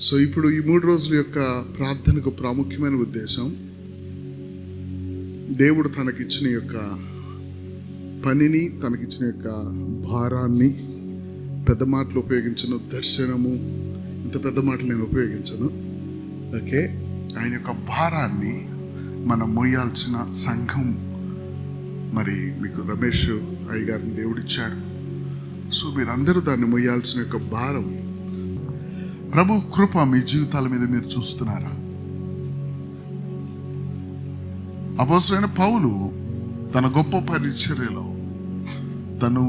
So ఇప్పుడు ఈ 3 రోజుల యొక్క ప్రార్థనకు ప్రాముఖ్యమైన ఉద్దేశం, దేవుడు తనకిచ్చిన యొక్క పనిని, తనకిచ్చిన యొక్క భారాన్ని, పెద్ద మాటలు ఉపయోగించను, దర్శనము, ఇంత పెద్ద మాటలు నేను ఉపయోగించను. ఓకే, ఆయన యొక్క భారాన్ని మనం మోయాల్సిన సంఘం. మరి మీకు రమేష్ అయ్య గారిని దేవుడిచ్చాడు. సో మీరందరూ దాన్ని మోయాల్సిన యొక్క భారం. ప్రభు కృప మీ జీవితాల మీద మీరు చూస్తున్నారా? అపోస్తలుడైన పౌలు తన గొప్ప పరిచర్యలో తను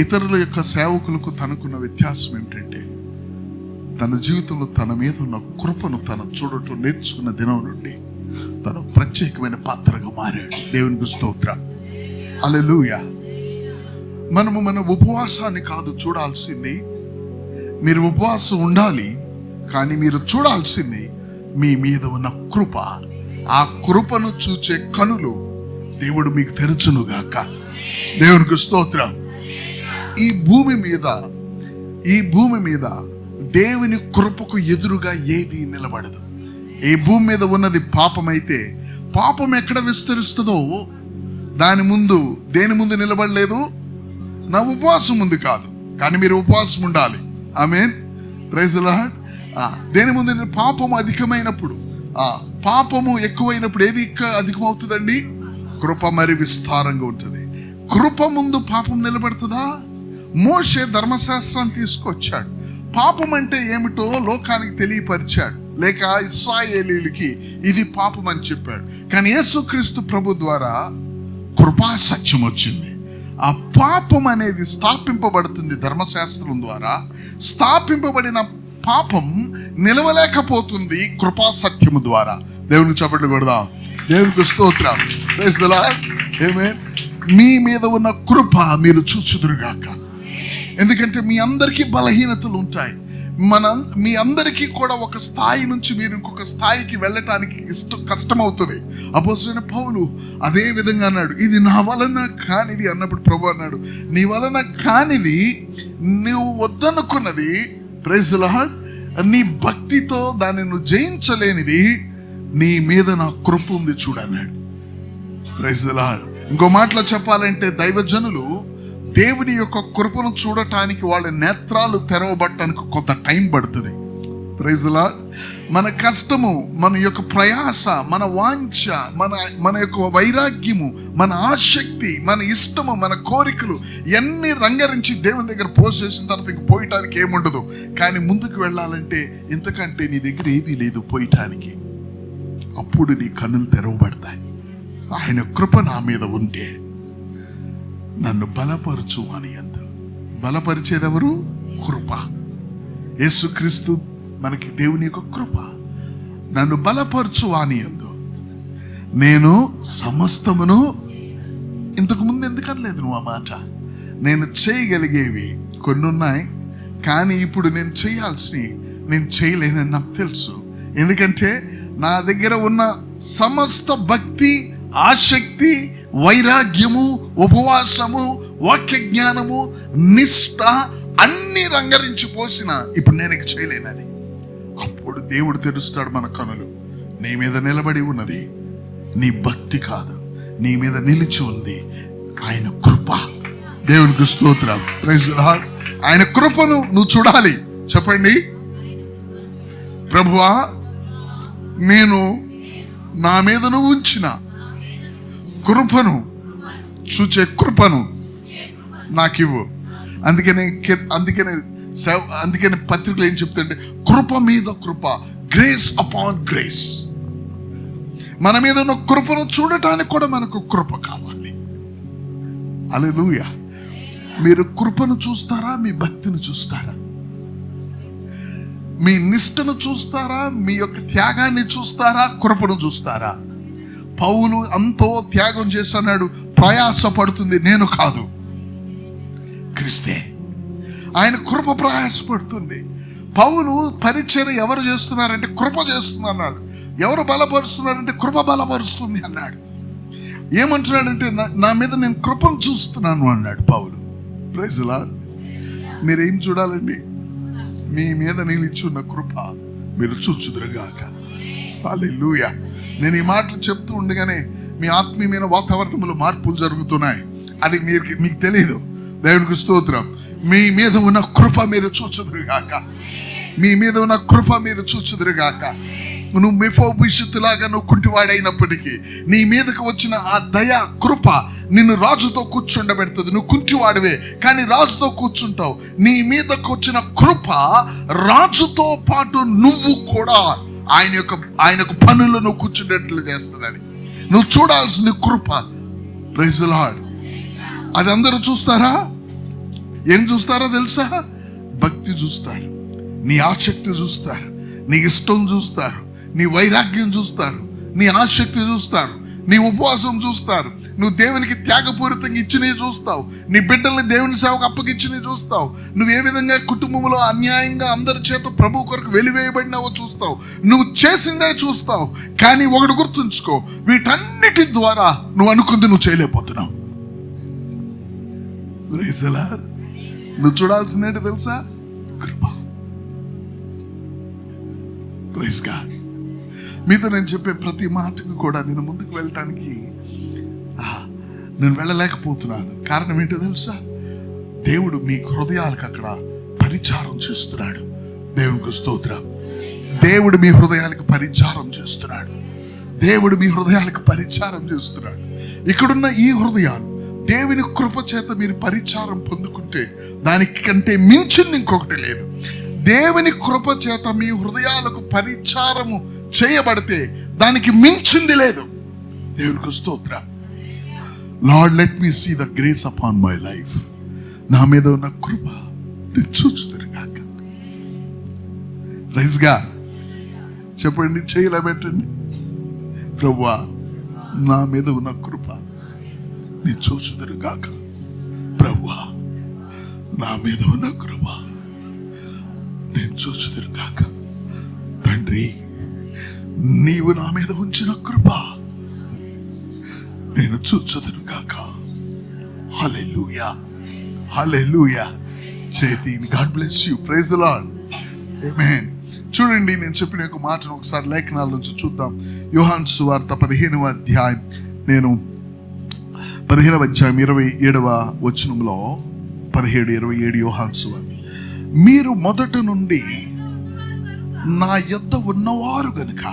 ఇతరుల యొక్క సేవకులకు తనకున్న వ్యత్యాసం ఏమిటంటే, తన జీవితంలో తన మీద ఉన్న కృపను తను చూడటం నేర్చుకున్న దినం నుండి తను ప్రత్యేకమైన పాత్రగా మారాడు. దేవునికి స్తోత్రం, హల్లెలూయా. మనము మన ఉపవాసాన్ని కాదు చూడాల్సింది, మీరు ఉపవాసం ఉండాలి, కానీ మీరు చూడాల్సింది మీ మీద ఉన్న కృప. ఆ కృపను చూచే కనులు దేవుడు మీకు తెరచునుగాక. దేవునికి స్తోత్రం. ఈ భూమి మీద దేవుని కృపకు ఎదురుగా ఏది నిలబడదు. ఈ భూమి మీద ఉన్నది పాపమైతే, పాపం ఎక్కడ విస్తరిస్తుందో దాని ముందు, దేని ముందు నిలబడలేదు? నా ఉపవాసం ముందు కాదు, కానీ మీరు ఉపవాసం ఉండాలి. ఆమేన్, ప్రైజ్ ది లార్డ్. దేని ముందు? పాపము అధికమైనప్పుడు, పాపము ఎక్కువైనప్పుడు ఏది అధికమవుతుందండి? కృప మరి విస్తారంగా ఉంటుంది. కృప ముందు పాపం నిలబడుతుందా? మోషే ధర్మశాస్త్రాన్ని తీసుకొచ్చాడు. పాపం అంటే ఏమిటో లోకానికి తెలియపరిచాడు, లేక ఇశ్రాయేలీయులకి ఇది పాపం అని చెప్పాడు. కానీ యేసుక్రీస్తు ప్రభు ద్వారా కృపా సత్యం వచ్చింది. ఆ పాపం అనేది స్థాపింపబడుతుంది. ధర్మశాస్త్రం ద్వారా స్థాపింపబడిన పాపం నిలవలేకపోతుంది కృపా సత్యము ద్వారా. దేవునికి చప్పట్లు కొడదాం. దేవునికి స్తోత్రం, ప్రైజ్ ది లార్డ్. ఆమేన్. మీ మీద ఉన్న కృప మీరు చూచుదురుగాక. ఎందుకంటే మీ అందరికీ బలహీనతలు ఉంటాయి. మీ అందరికీ కూడా ఒక స్థాయి నుంచి మీరు ఇంకొక స్థాయికి వెళ్ళటానికి కష్టమవుతుంది. అపోస్తలుడైన పౌలు అదే విధంగా అన్నాడు, ఇది నా వలన కానిది అన్నప్పుడు ప్రభు అన్నాడు, నీ వలన కానిది, నువ్వు వద్దనుకున్నది, ప్రైజ్ ది లార్డ్, నీ భక్తితో దాన్ని నువ్వు జయించలేనిది, నీ మీద నా కృప ఉంది చూడన్నాడు. Praise the lord. ఇంకో మాటలో చెప్పాలంటే, దైవజనులు దేవుని యొక్క కృపను చూడటానికి వాళ్ళ నేత్రాలు తెరవబట్టడానికి కొంత టైం పడుతుంది. Praise the Lord. మన కష్టము, మన యొక్క ప్రయాస, మన వాంఛ, మన యొక్క వైరాగ్యము, మన ఆసక్తి, మన ఇష్టము, మన కోరికలు ఎన్ని రంగరించి దేవుని దగ్గర పోసేసిన తర్వాత ఇంక పోయటానికి ఏముండదు. కానీ ముందుకు వెళ్ళాలంటే ఎంతకంటే నీ దగ్గర ఏది లేదు పోయటానికి. అప్పుడు నీ కన్నులు తెరవబడతాయి. ఆయన కృప నా మీద ఉంటే నన్ను బలపరచు అని అందు. బలపరిచేదెవరు? కృప. యేసుక్రీస్తు మనకి దేవుని యొక్క కృప. నన్ను బలపరచు అని అందు. నేను సమస్తమును, ఇంతకు ముందు ఎందుకనలేదు నువ్వు ఆ మాట? నేను చేయగలిగేవి కొన్ని ఉన్నాయి, కానీ ఇప్పుడు నేను చేయాల్సినవి నేను చేయలేనని నాకు తెలుసు. ఎందుకంటే నా దగ్గర ఉన్న సమస్త భక్తి, ఆసక్తి, వైరాగ్యము, ఉపవాసము, వాక్య జ్ఞానము, నిష్ఠ అన్ని రంగరించి పోసిన ఇప్పుడు నేను ఇక చేయలేనది. అప్పుడు దేవుడు తెరుస్తాడు మన కనులు. నీ మీద నిలబడి ఉన్నది నీ భక్తి కాదు, నీ మీద నిలిచి ఉంది ఆయన కృప. దేవునికి స్తోత్రం, ప్రైజ్ ది లార్డ్. ఆయన కృపను నువ్వు చూడాలి. చెప్పండి, ప్రభువా, నేను నా మీద నువ్వు ఉంచిన కృపను చూచే కృపను నాకివ్వు. అందుకనే పత్రికలు ఏం చెప్తుంటే, కృప మీద కృప, గ్రేస్ అపాన్ గ్రేస్. మన మీద ఉన్న కృపను చూడటానికి కూడా మనకు కృప కావాలి. హల్లెలూయా. మీరు కృపను చూస్తారా? మీ భక్తిని చూస్తారా? మీ నిష్ఠను చూస్తారా? మీ యొక్క త్యాగాన్ని చూస్తారా? కృపను చూస్తారా? పౌలు అంతో త్యాగం చేస్తున్నాడు, ప్రయాసపడుతుంది, నేను కాదు, క్రీస్తే. ఆయన కృప ప్రయాసపడుతుంది. పౌలు పరిచర్య ఎవరు చేస్తున్నారంటే కృప చేస్తున్నాడు. ఎవరు బలపరుస్తున్నారంటే కృప బలపరుస్తుంది అన్నాడు. ఏమంటున్నాడంటే, నా మీద నేను కృపను చూస్తున్నాను అన్నాడు పౌలు. Praise the lord. మీరేం చూడాలండి? మీ మీద నిలిచి ఉన్న కృప మీరు చూచుదురుగాక. హల్లెలూయా. నేను ఈ మాటలు చెప్తూ ఉండగానే మీ ఆత్మీయమైన వాతావరణంలో మార్పులు జరుగుతున్నాయి. అది మీకు తెలియదు. దేవునికి స్తోత్రం. మీ మీద ఉన్న కృప మీరు చూచుదురుగాక. మీ మీద ఉన్న కృప మీరు చూచుదురుగాక. నువ్వు మెఫీబోషెతులాగా నువ్వు కుంటివాడైనప్పటికీ నీ మీదకి వచ్చిన ఆ దయ కృప నిన్ను రాజుతో కూర్చుండబెడుతుంది. నువ్వు కుంటివాడివే కానీ రాజుతో కూర్చుంటావు. నీ మీదకి వచ్చిన కృప రాజుతో పాటు నువ్వు కూడా ఆయనకు పనులు నువ్వు కూర్చుండేట్లు చేస్తుందని నువ్వు చూడాల్సింది కృప. Praise the lord. అది అందరూ చూస్తారా? ఏం చూస్తారో తెలుసా? భక్తి చూస్తారు, నీ ఆసక్తి చూస్తారు, నీ ఇష్టం చూస్తారు, నీ వైరాగ్యం చూస్తారు, నీ ఆసక్తి చూస్తారు, నీ ఉపవాసం చూస్తారు, నువ్వు దేవునికి త్యాగపూరితంగా ఇచ్చినవి చూస్తావు, నీ బిడ్డల్ని దేవుని సేవకు అప్పగిచ్చినవి చూస్తావు, నువ్వు ఏ విధంగా కుటుంబంలో అన్యాయంగా అందరి చేత ప్రభు కొరకు వెలివేయబడినావో చూస్తావు, నువ్వు చేసిందే చూస్తావు. కానీ ఒకటి గుర్తుంచుకో, వీటన్నిటి ద్వారా నువ్వు అనుకుంది నువ్వు చేయలేకపోతున్నావు. నువ్వు చూడాల్సిందేంటి తెలుసా? కృప. Praise God. మీతో నేను చెప్పే ప్రతి మాటకు కూడా నేను ముందుకు వెళ్ళటానికి నేను వెళ్ళలేకపోతున్నాను. కారణం ఏంటో తెలుసా? దేవుడు మీ హృదయాలకు అక్కడ పరిచారం చేస్తున్నాడు. దేవునికి స్తోత్రం. దేవుడు మీ హృదయాలకు పరిచారం చేస్తున్నాడు. దేవుడు మీ హృదయాలకు పరిచారం చేస్తున్నాడు. ఇక్కడున్న ఈ హృదయాలు దేవుని కృప చేత మీరు పరిచారం పొందుకుంటే దానికంటే మించింది ఇంకొకటి లేదు. దేవుని కృప చేత మీ హృదయాలకు పరిచారము చేయబడితే దానికి మించింది లేదు. దేవునికి స్తోత్రం. Lord, let me see the grace upon my life. నా మీద ఉన్న కృప నేను చూచుదురుగాక. Praise God. చెప్పండి, చేయలే పెట్టండి. ప్రభువా, నా మీద ఉన్న కృప నేను చూచుదురుగాక. ప్రభువా, నా మీద ఉన్న కృప నేను చూచుదురుగాక. తండ్రి, నీవు నా మీద ఉంచిన కృప నేను చూచుదురుగాక. Hallelujah, hallelujah. చేతి. God bless you. Praise the Lord. Amen. చూడండి, నేను చెప్పిన ఒక మాటను ఒకసారి లేఖనాల నుంచి చూద్దాం. యోహాను సువార్త 15వ అధ్యాయం, నేను 15వ అధ్యాయం 27వ వచనంలో 17-27 యోహాను సువార్త. మీరు మొదట నుండి నా యొద్ద ఉన్నవారు గనుక,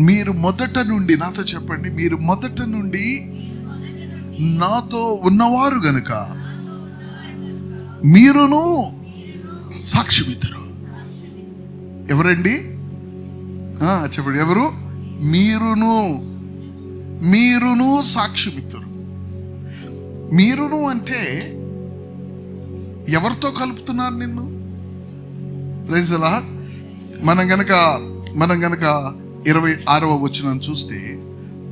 మీరు మొదట నుండి, నాతో చెప్పండి, మీరు మొదట నుండి నాతో ఉన్నవారు గనుక మీరును సాక్షిమిద్దరు. ఎవరండి? చెప్పండి, ఎవరు? మీరును సాక్షిమిద్దరు. మీరును అంటే ఎవరితో కలుపుతున్నారు నిన్ను? Praise the Lord. మనం గనక 26వ వచనం చూస్తే,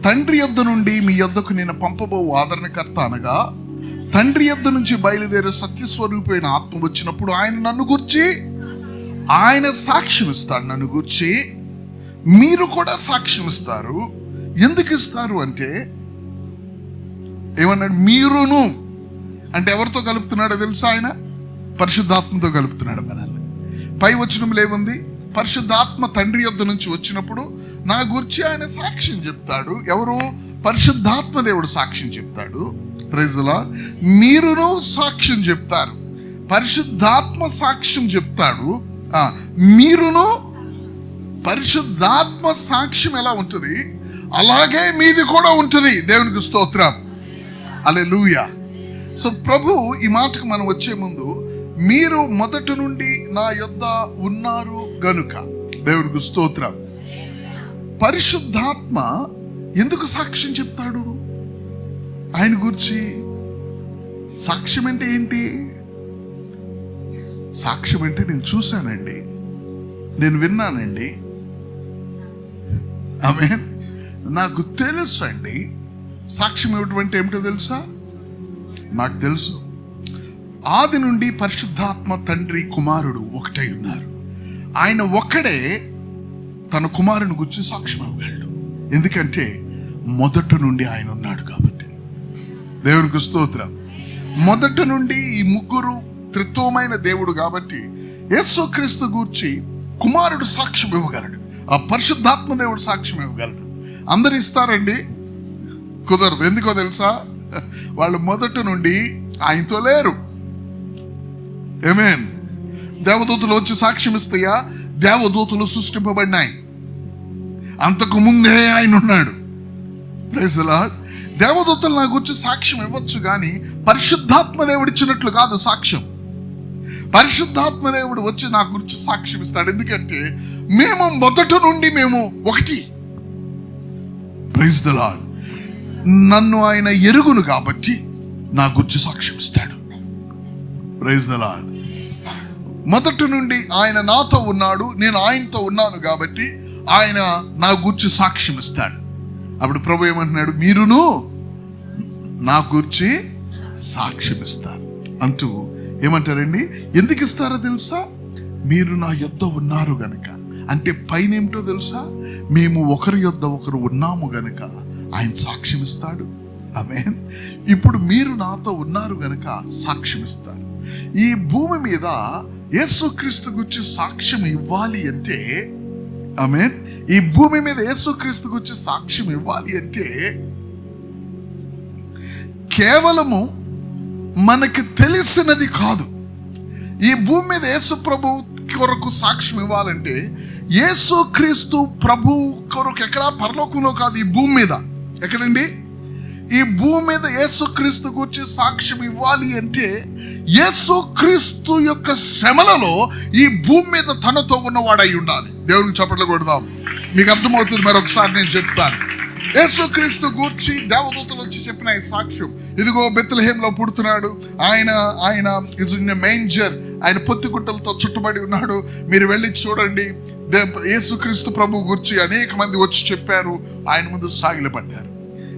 తండ్రి యొద్ద నుండి మీ యొద్దకు నేను పంపబో ఆదరణకర్త అనగా తండ్రి యొద్ద నుంచి బయలుదేరే సత్యస్వరూపమైన ఆత్మ వచ్చినప్పుడు ఆయన నన్ను గురించి ఆయన సాక్ష్యం ఇస్తాడు. నన్ను గురించి మీరు కూడా సాక్ష్యం ఇస్తారు. ఎందుకు ఇస్తారు అంటే, ఏమన్నాడు? మీరును అంటే ఎవరితో కలుపుతున్నాడో తెలుసా? ఆయన పరిశుద్ధాత్మతో కలుపుతున్నాడు మనల్ని. పై వచనంలో ఏముంది? పరిశుద్ధాత్మ తండ్రి యొద్ద నుంచి వచ్చినప్పుడు నా గురించి ఆయన సాక్ష్యం చెప్తాడు. ఎవరు? పరిశుద్ధాత్మ దేవుడు సాక్ష్యం చెప్తాడు. Praise the Lord. మీరును సాక్ష్యం చెప్తారు. పరిశుద్ధాత్మ సాక్ష్యం చెప్తాడు. మీరును. పరిశుద్ధాత్మ సాక్ష్యం ఎలా ఉంటుంది అలాగే మీది కూడా ఉంటుంది. దేవునికి స్తోత్రం. హల్లెలూయా. సో ప్రభు ఈ మాటకు మనం వచ్చే ముందు, మీరు మొదటి నుండి నా యొద్ద ఉన్నారు గనుక, దేవునికి స్తోత్రం. పరిశుద్ధాత్మ ఎందుకు సాక్ష్యం చెప్తాడు ఆయన గురించి? సాక్ష్యం అంటే ఏంటి? సాక్ష్యం అంటే నేను చూశానండి, నేను విన్నానండి, ఆమేన్, నాకు తెలుసు అండి. సాక్ష్యం ఇవ్వటం ఏమిటో తెలుసా? నాకు తెలుసు. ఆది నుండి పరిశుద్ధాత్మ తండ్రి కుమారుడు ఒకటై ఉన్నారు. ఆయన ఒక్కడే తన కుమారుని గురించి సాక్ష్యం ఇవ్వగలడు. ఎందుకంటే మొదట నుండి ఆయన ఉన్నాడు కాబట్టి. దేవునికి స్తోత్రం. మొదట నుండి ఈ ముగ్గురు త్రిత్వమైన దేవుడు కాబట్టి యేసుక్రీస్తు గూర్చి కుమారుడు సాక్ష్యం ఇవ్వగలడు, ఆ పరిశుద్ధాత్మ దేవుడు సాక్ష్యం ఇవ్వగలడు. అందరు ఇస్తారండి? కుదరదు. ఎందుకో తెలుసా? వాళ్ళు మొదటి నుండి ఆయనతో లేరు. ఆమేన్. దేవదూతలు వచ్చి సాక్ష్యం ఇస్తాయా? దేవదూతలు సృష్టింపబడినాయి, అంతకు ముందే ఆయన ఉన్నాడు. Praise the Lord. దేవదూతలు నా గురించి సాక్ష్యం ఇవ్వచ్చు కానీ పరిశుద్ధాత్మ దేవుడు ఇచ్చినట్లు కాదు సాక్ష్యం. పరిశుద్ధాత్మ దేవుడు వచ్చి నా గురించి సాక్ష్యం ఇస్తాడు. ఎందుకంటే మేము మొదటి నుండి మేము ఒకటి. Praise the Lord. నన్ను ఆయన ఎరుగును కాబట్టి నా గురించి సాక్ష్యం ఇస్తాడు. Praise the Lord. మొదటి నుండి ఆయన నాతో ఉన్నాడు, నేను ఆయనతో ఉన్నాను కాబట్టి ఆయన నా గురించి సాక్ష్యం ఇస్తాడు. అప్పుడు ప్రభు ఏమంటున్నాడు? మీరును నా గురించి సాక్ష్యం ఇస్తారు అంటూ ఏమంటారండి? ఎందుకు ఇస్తారో తెలుసా? మీరు నా యొద్ద ఉన్నారు గనక. అంటే పైన ఏమిటో తెలుసా? మేము ఒకరి యొద్ద ఒకరు ఉన్నాము గనక ఆయన సాక్ష్యం ఇస్తాడు. ఆమేన్. ఇప్పుడు మీరు నాతో ఉన్నారు గనక సాక్ష్యం ఇస్తారు. ఈ భూమి మీద యేసుక్రీస్తు గురించి సాక్ష్యం ఇవ్వాలి అంటే, ఆమేన్, ఈ భూమి మీద యేసుక్రీస్తు గురించి సాక్ష్యం ఇవ్వాలి అంటే కేవలము మనకి తెలిసినది కాదు. ఈ భూమి మీద యేసు ప్రభు కొరకు సాక్ష్యం ఇవ్వాలంటే యేసుక్రీస్తు ప్రభు కొరకు ఎక్కడ? పరలోకంలో కాదు, ఈ భూమి మీద. ఎక్కడండి? ఈ భూమి మీద యేసుక్రీస్తు గురించి సాక్ష్యం ఇవ్వాలి అంటే యేసుక్రీస్తు యొక్క శ్రమలలో ఈ భూమి మీద తనతో ఉన్నవాడై ఉండాలి. దేవునికి చప్పట్లు కొడదాం. మీకు అర్థమవుతుంది. మరొకసారి నేను చెప్తాను. యేసుక్రీస్తు గూర్చి దేవదూతలు వచ్చి చెప్పిన ఈ సాక్ష్యం, ఇదిగో బెత్లెహేంలో పుడుతున్నాడు, ఆయన ఇస్ ఇన్ ఎ మేంజర్, ఆయన పొత్తిగుట్టలతో చుట్టబడి ఉన్నాడు, మీరు వెళ్ళి చూడండి. యేసుక్రీస్తు ప్రభు గురించి అనేక మంది వచ్చి చెప్పారు, ఆయన ముందు సాగిలపడ్డారు.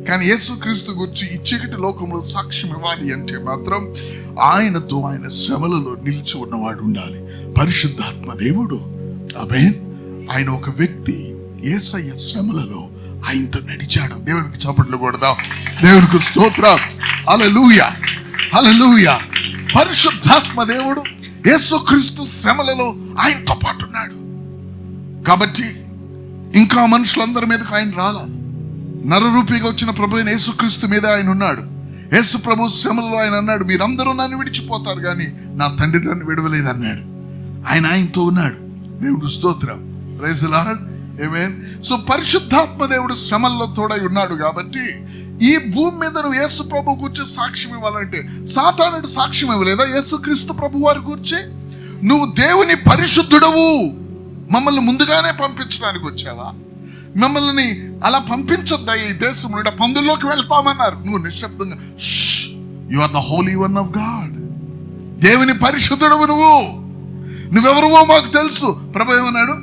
కానీ యేసుక్రీస్తు గురించి ఈ చీకటి లోకంలో సాక్ష్యం ఇవ్వాలి అంటే మాత్రం ఆయనతో ఆయన శ్రమలలో నిలిచి ఉన్నవాడు ఉండాలి. పరిశుద్ధాత్మ దేవుడు. ఆమేన్. ఆయన ఒక వ్యక్తి. యేసయ్య శ్రమలలో ఆయనతో నడిచాడు. దేవునికి చప్పట్లు కొడదాం. దేవునికి స్తోత్రం. హల్లెలూయా, హల్లెలూయా. పరిశుద్ధాత్మ దేవుడు యేసుక్రీస్తు శ్రమలలో ఆయనతో పాటు ఉన్నాడు కాబట్టి ఇంకా మనుషులందరి మీదకి ఆయన రాలా. నరరూపిగా వచ్చిన ప్రభు అయిన యేసుక్రీస్తు మీద ఆయన ఉన్నాడు. యేసు ప్రభు శ్రమలలో ఆయన అన్నాడు, మీరందరూ నన్ను విడిచిపోతారు కానీ నా తండ్రి నన్ను విడవలేదు అన్నాడు. ఆయనతో ఉన్నాడు. దేవుడు స్తోత్రం. Praise the Lord. ఆమేన్. సో పరిశుద్ధాత్మ దేవుడు శ్రమల్లో తోడై ఉన్నాడు కాబట్టి ఈ భూమి మీద నువ్వు యేసు ప్రభు గురించి సాక్ష్యం ఇవ్వాలంటే, సాతానుడు సాక్ష్యం ఇవ్వలేదా యేసుక్రీస్తు ప్రభు వారి గురించి? నువ్వు దేవుని పరిశుద్ధుడవు, మమ్మల్ని ముందుగానే పంపించడానికి వచ్చావా? మమ్మల్ని అలా పంపించొద్దా ఈ దేశం నుండి, పందుల్లోకి వెళ్తామన్నారు. నువ్వు నిశ్శబ్దంగా you are the holy one of God. దేవుని పరిశుద్ధుడవు నువ్వెవరువో మాకు తెలుసు. ప్రభు ఏమన్నాడు?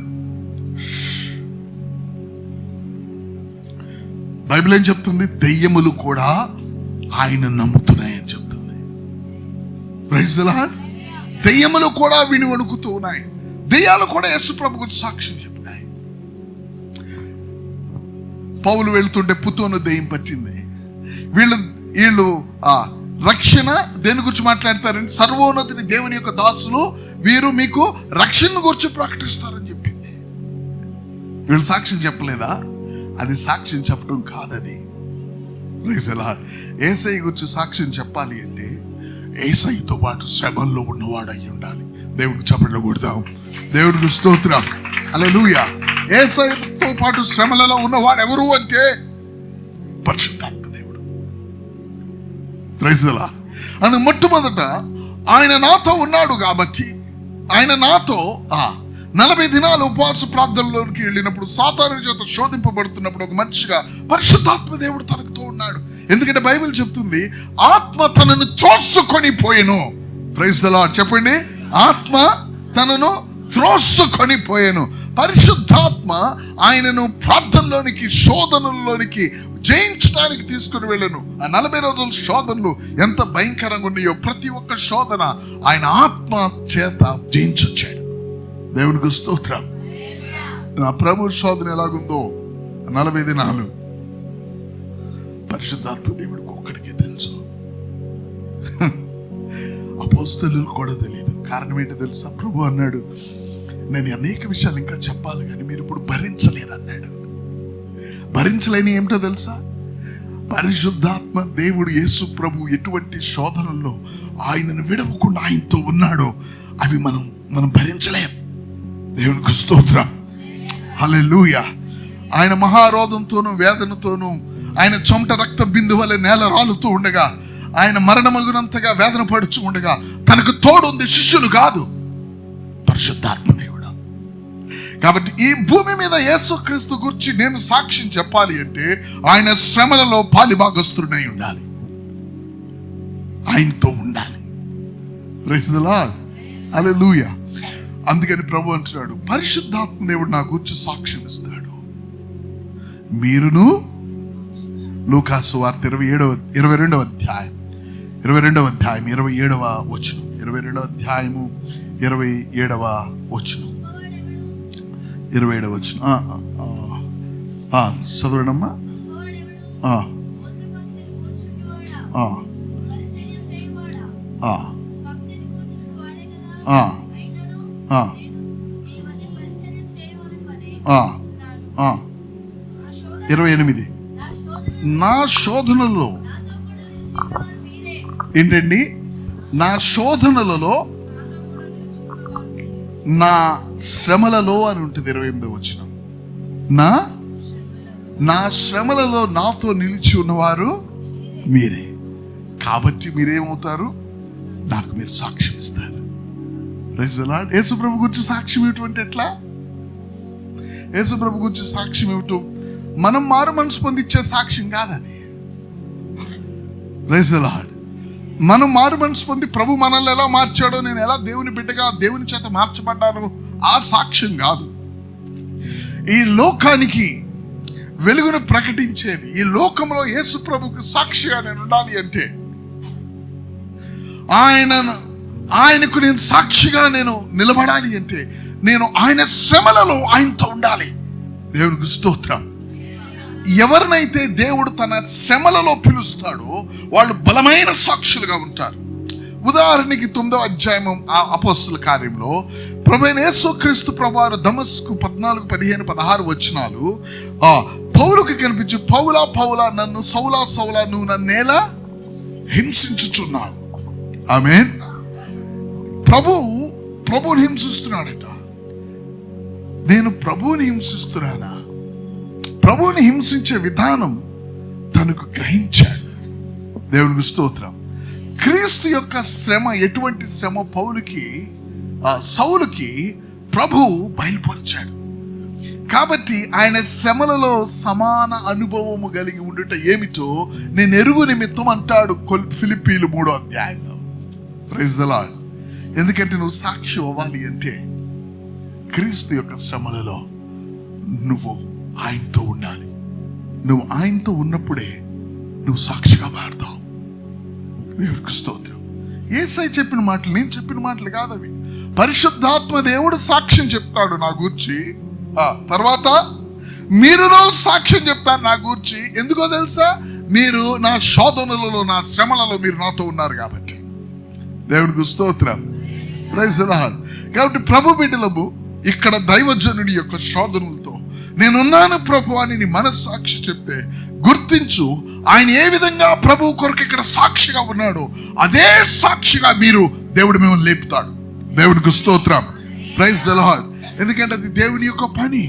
బైబిల్ ఏం చెప్తుంది? దెయ్యములు కూడా ఆయన నమ్ముతున్నాయని చెప్తుంది. Praise the lord. దెయ్యములు కూడా విని వణుకుతూ ఉన్నాయి. దెయ్యాలు కూడా యేసు ప్రభు గురించి సాక్ష్యం చెప్పినాయి. పౌలు వెళ్తుంటే పుతోను దెయ్యం పట్టింది. వీళ్ళు రక్షణ దేని గురించి మాట్లాడతారండి? సర్వోన్నతిని దేవుని యొక్క దాసులు, వీరు మీకు రక్షణ గురించి ప్రకటిస్తారని చెప్పింది. వీళ్ళు సాక్ష్యం చెప్పలేదా? అది సాక్ష్యం చెప్పడం కాదది. Praise the lord. యేసయ్య గురించి సాక్ష్యం చెప్పాలి అంటే యేసయ్యతో పాటు శ్రమల్లో ఉన్నవాడు అయి ఉండాలి. దేవుడికి చప్పట్లు కొడదాం. దేవుడికి స్తోత్రం. హల్లెలూయా. యేసయ్యతో పాటు శ్రమలలో ఉన్నవాడు ఎవరు అంటే పరిశుద్ధాత్మ దేవుడు. Praise the Lord. అందుకు మొట్టమొదట ఆయన నాతో ఉన్నాడు కాబట్టి, ఆయన నాతో 40 దినాలు ఉపవాస ప్రార్థనలోకి వెళ్ళినప్పుడు, సాతాను చేత శోధింపబడుతున్నప్పుడు ఒక మనిషిగా పరిశుద్ధాత్మ దేవుడు తనతో ఉన్నాడు. ఎందుకంటే బైబిల్ చెప్తుంది, ఆత్మ తనను త్రోసుకొని పోయెను. Praise the Lord. చెప్పండి. ఆత్మ తనను త్రోసుకొని పోయెను. పరిశుద్ధాత్మ ఆయనను ప్రార్థనలోనికి, శోధనలోనికి జయించడానికి తీసుకుని వెళ్ళను. ఆ 40 రోజుల శోధనలు ఎంత భయంకరంగా ఉన్నాయో, ప్రతి ఒక్క శోధన ఆయన ఆత్మ చేత జయించొచ్చాడు. దేవునికి స్తోత్రం. నా ప్రభు శోధన ఎలాగుందో 40 దినాలు పరిశుద్ధాత్మ దేవుడికి ఒక్కడికే తెలుసు. అపోస్తలులకు కూడా తెలియదు. కారణం ఏంటో తెలుసా? ప్రభు అన్నాడు, నేను అనేక విషయాలు ఇంకా చెప్పాలి కానీ మీరు ఇప్పుడు భరించలేరు అన్నాడు. భరించలేని ఏమిటో తెలుసా? పరిశుద్ధాత్మ దేవుడు యేసు ప్రభు ఎటువంటి శోధనల్లో ఆయనను విడవకుండా ఆయనతో ఉన్నాడో అవి మనం భరించలేం. దేవునికి స్తోత్రం, హల్లెలూయా. ఆయన మహారోధంతోనూ వేదనతోనూ ఆయన చెమట రక్త బిందువలే నేల రాలుతూ ఉండగా, ఆయన మరణమగునంతగా వేదన పడుచు ఉండగా తనకు తోడుంది శిష్యులు కాదు, పరిశుద్ధాత్మ దేవుడు. కాబట్టి ఈ భూమి మీద యేసుక్రీస్తు గురించి నేను సాక్ష్యం చెప్పాలి అంటే ఆయన శ్రమలలో పాలిభాగస్తుడై ఉండాలి, ఆయనతో ఉండాలి. ప్రైజ్ ది లార్డ్, హల్లెలూయా. అందుకని ప్రభు అంటున్నాడు, పరిశుద్ధాత్మ దేవుడు నా గురించి సాక్ష్యం ఇస్తాడు. మీరును లూకాసు వార్త 22వ అధ్యాయం 27వ వచనం 22వ అధ్యాయము 27వ వచనం 27వ వచనం చదవడమ్మా. ఆ 28 నా శోధనలో ఏంటండి? నా శోధనలలో, నా శ్రమలలో అని ఉంటుంది 28వ వచనం. నా శ్రమలలో నాతో నిలిచి ఉన్నవారు మీరే. కాబట్టి మీరేమవుతారు? నాకు మీరు సాక్ష్యం ఇస్తారు. Praise the Lord. యేసు ప్రభు గురించి సాక్ష్యం ఇవ్వటం ఎట్లా? యేసు ప్రభు గురించి సాక్ష్యం ఇవ్వటం మనం మారు మనసు పొందించే సాక్ష్యం కాదు అది. Praise the Lord. మనం మారు మనసు పొంది ప్రభు మనల్ని ఎలా మార్చాడో, నేను ఎలా దేవుని బిడ్డగా దేవుని చేత మార్చబడ్డానో ఆ సాక్ష్యం కాదు. ఈ లోకానికి వెలుగును ప్రకటించేది, ఈ లోకంలో యేసు ప్రభుకు సాక్షిగా నేను ఉండాలి అంటే, ఆయనకు నేను సాక్షిగా నేను నిలబడాలి అంటే నేను ఆయన శ్రమలలో ఆయనతో ఉండాలి. దేవునికి స్తోత్రం. ఎవరినైతే దేవుడు తన శ్రమలలో పిలుస్తాడో వాళ్ళు బలమైన సాక్షులుగా ఉంటారు. ఉదాహరణకి 9వ అధ్యాయం అపోస్తలుల కార్యంలో ప్రభువైన యేసుక్రీస్తు ప్రభువారు దమస్కు 14, 15, 16 వచనాలు పౌలుకి కనిపించి, పౌలా పౌలా నన్ను సౌలా సౌలా నువ్వు నన్నేలా హింసించుచున్నావు. ఆమేన్. ప్రభువుని హింసిస్తున్నాడట. నేను ప్రభువుని హింసిస్తున్నానా? ప్రభువుని హింసించే విధానం తనకు గ్రహించాడు. దేవునికి స్తోత్రం. క్రీస్తు యొక్క శ్రమ ఎటువంటి శ్రమ సౌలుకి ప్రభు బయలుపరిచాడు. కాబట్టి ఆయన శ్రమలలో సమాన అనుభవము కలిగి ఉండుట ఏమిటో నేను ఎరుగు నిమిత్తం అంటాడు ఫిలిప్పీలు 3వ అధ్యాయంలో. Praise the Lord. ఎందుకంటే నువ్వు సాక్షి అవ్వాలి అంటే క్రీస్తు యొక్క శ్రమలలో నువ్వు ఆయనతో ఉండాలి. నువ్వు ఆయనతో ఉన్నప్పుడే నువ్వు సాక్షిగా మారుతావు. దేవుడికి స్తోత్రం. యేసయ్య చెప్పిన మాటలు నేను చెప్పిన మాటలు కాదు అవి. పరిశుద్ధాత్మ దేవుడు సాక్ష్యం చెప్తాడు నా గూర్చి. తర్వాత మీరునో సాక్ష్యం చెప్తారు నా గూర్చి. ఎందుకో తెలుసా? మీరు నా శోధనలలో, నా శ్రమలలో మీరు నాతో ఉన్నారు కాబట్టి. దేవుడికి స్తోత్రం. Praise the Lord. కాబట్టి ప్రభు బిడ్డలము ఇక్కడ దైవజనుడి యొక్క శోధనలతో నేనున్నాను ప్రభు అని నీ మనస్సాక్షి చెప్తే గుర్తించు, ఆయన ఏ విధంగా ప్రభు కొరకు ఇక్కడ సాక్షిగా ఉన్నాడో అదే సాక్షిగా మీరు దేవుడు మిమ్మల్ని లేపుతాడు. దేవునికి స్తోత్రం. Praise the Lord. ఎందుకంటే అది దేవుని యొక్క పని,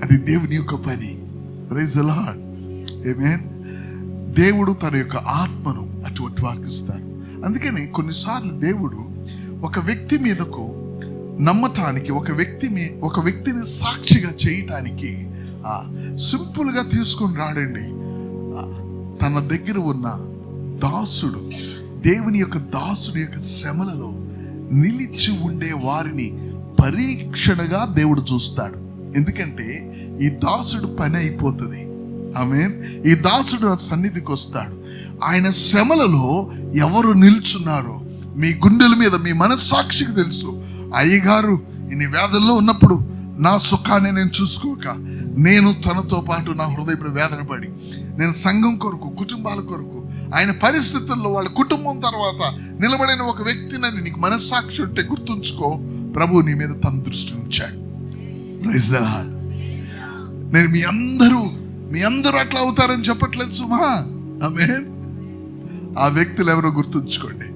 అది దేవుని యొక్క పని. Praise the Lord. ఆమేన్. దేవుడు తన యొక్క ఆత్మను అటువంటి వారికి ఇస్తాడు. అందుకని కొన్నిసార్లు దేవుడు ఒక వ్యక్తి మీదకు నమ్మటానికి, ఒక వ్యక్తిని సాక్షిగా చేయటానికి సింపుల్గా తీసుకొని రాడండి. తన దగ్గర ఉన్న దాసుడు, దేవుని యొక్క దాసుడి యొక్క శ్రమలలో నిలిచి ఉండే వారిని పరీక్షణగా దేవుడు చూస్తాడు. ఎందుకంటే ఈ దాసుడు పని అయిపోతుంది. ఆమేన్. ఈ దాసుడు సన్నిధికి వస్తాడు. ఆయన శ్రమలలో ఎవరు నిల్చున్నారో మీ గుండెల మీద, మీ మనస్సాక్షికి తెలుసు. అయ్యగారు ఇన్ని వేదనలో ఉన్నప్పుడు నా సుఖాన్ని నేను చూసుకోక, నేను తనతో పాటు నా హృదయంలో వేదన పడి, నేను సంఘం కొరకు, కుటుంబాల కొరకు ఆయన పరిస్థితుల్లో వాళ్ళ కుటుంబం తర్వాత నిలబడిన ఒక వ్యక్తినని నీకు మనస్సాక్షి ఉంటే గుర్తుంచుకో, ప్రభు నీ మీద తన దృష్టి ఉంచాడు. Praise the Lord. నేను మీ అందరూ అట్లా అవుతారని చెప్పట్లేదు సుమా. ఆమేన్. ఆ వ్యక్తులు ఎవరో గుర్తుంచుకోండి.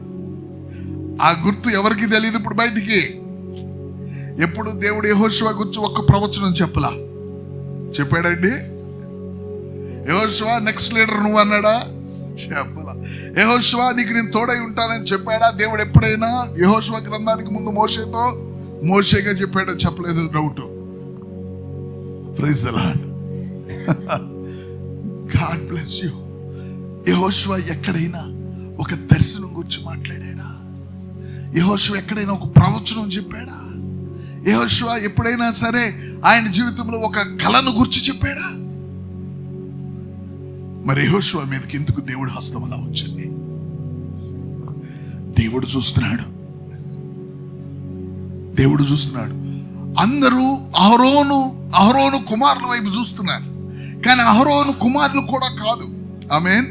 ఆ గుర్తు ఎవరికి తెలియదు ఇప్పుడు బయటికి. ఎప్పుడు దేవుడు యెహోషువ గురించి ఒక్క ప్రవచనం చెప్పాడండి? యెహోషువ నెక్స్ట్ లీడర్ నువ్వు అన్నాడా? చెప్పలా. యెహోషువ నీకు నేను తోడై ఉంటానని చెప్పాడా దేవుడు ఎప్పుడైనా? యెహోషువ గ్రంథానికి ముందు మోషేగా చెప్పాడో చెప్పలేదు, doubt. Praise the Lord. God bless you. యెహోషువ ఎక్కడైనా ఒక దర్శనం గురించి మాట్లాడాడా? యెహోషువ ఎక్కడైనా ఒక ప్రవచనం చెప్పాడా? యెహోషువ ఎప్పుడైనా సరే ఆయన జీవితంలో ఒక కళను గురించి చెప్పాడా? మరి యెహోషువ మీదకి ఎందుకు దేవుడు హస్తం అలా వచ్చింది? దేవుడు చూస్తున్నాడు. అందరూ అహరోను కుమారుల వైపు చూస్తున్నారు, కానీ అహరోను కుమారులు కూడా కాదు. ఆమేన్.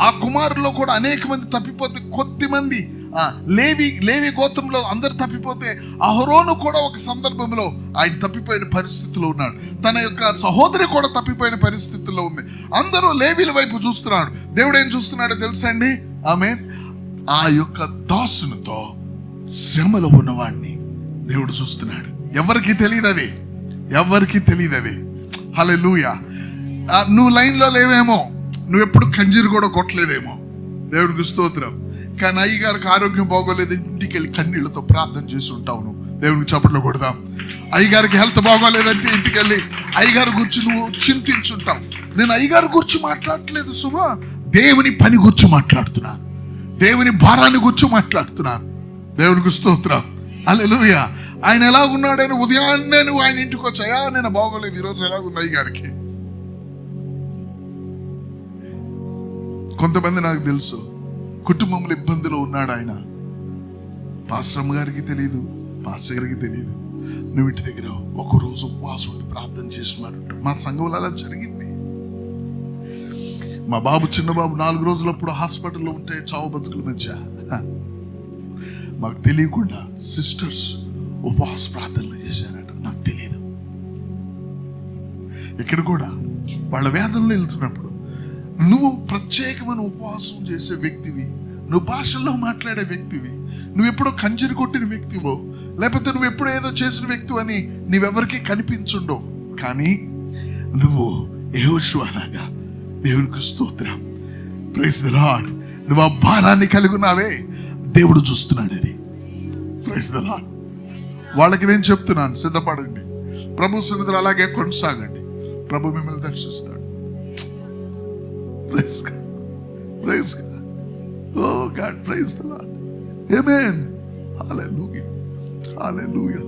ఆ కుమారుల్లో కూడా అనేక మంది తప్పిపోతే, కొద్దిమంది లేవి గోత్రంలో అందరు తప్పిపోతే, అహరోను కూడా ఒక సందర్భంలో ఆయన తప్పిపోయిన పరిస్థితిలో ఉన్నాడు. తన యొక్క సహోదరి కూడా తప్పిపోయిన పరిస్థితుల్లో ఉంది. అందరూ లేవీల వైపు చూస్తున్నాడు. దేవుడు ఏం చూస్తున్నాడో తెలుసా అండి? ఆమేన్. ఆ యొక్క దాసునితో శ్రమలో ఉన్నవాడిని దేవుడు చూస్తున్నాడు. ఎవరికి తెలియదు అది. హల్లెలూయా. నువ్వు లైన్లో లేవేమో, నువ్వు ఎప్పుడు కంజీరు కూడా కొట్టలేదేమో, దేవుడికి స్తోత్రం. కానీ అయ్యగారికి ఆరోగ్యం బాగోలేదు, ఇంటికి వెళ్ళి కన్నీళ్లతో ప్రార్థన చేసి ఉంటావు. నువ్వు దేవునికి చప్పట్లు కొడదాం. అయ్యగారికి హెల్త్ బాగోలేదంటే ఇంటికి వెళ్ళి అయ్యగారి గురించి నువ్వు చింతించుంటావు. నేను అయ్యగారి గురించి మాట్లాడట్లేదు సుమా, దేవుని పని గురించి మాట్లాడుతున్నాను, దేవుని భారాన్ని గురించి మాట్లాడుతున్నాను. దేవునికి స్తోత్రం. హల్లెలూయా. ఆయన ఎలాగున్నాడని ఉదయాన్నే నువ్వు ఆయన ఇంటికి వచ్చాయా, నేను బాగోలేదు, ఈరోజు ఎలాగుంది అయ్యగారికి. కొంతమంది నాకు తెలుసు కుటుంబంలో ఇబ్బందులు ఉన్నాడు ఆయన. పాస్టర్ గారికి తెలియదు, పాస్టర్ గారికి తెలియదు. నువ్వు ఇంటి దగ్గర ఒకరోజు ఉపవాసం ఉండి ప్రార్థన చేసినాడు. మా సంఘంలో అలా జరిగింది. మా చిన్న బాబు 4 రోజులప్పుడు హాస్పిటల్లో ఉంటే చావు బతుకుల మధ్య మాకు తెలియకుండా సిస్టర్స్ ఉపవాస ప్రార్థనలు చేశారట. నాకు తెలియదు. ఇక్కడ కూడా వాళ్ళ వేదనలో వెళ్తున్నప్పుడు నువ్వు ప్రత్యేకమైన ఉపవాసం చేసే వ్యక్తివి, నువ్వు భాషల్లో మాట్లాడే వ్యక్తివి, నువ్వు ఎప్పుడో కంజరి కొట్టిన వ్యక్తివో, లేకపోతే నువ్వు ఎప్పుడో ఏదో చేసిన వ్యక్తి అని నువ్వెవరికి కనిపించుండో, కానీ నువ్వు యెహోషువలాగా దేవునికి స్తోత్రం. Praise the Lord. నువ్వు ఆ భారాన్ని కలిగి ఉన్నావే, దేవుడు చూస్తున్నాడు. అది ప్రైజ్ ది లార్డ్. వాళ్ళకి నేను చెప్తున్నాను, సిద్ధపడండి, ప్రభు సన్నిధిలో అలాగే కొనసాగండి, ప్రభు మిమ్మల్ని దర్శిస్తాడు. Praise God. Praise God. Oh God, praise the Lord. Amen. Hallelujah. Hallelujah.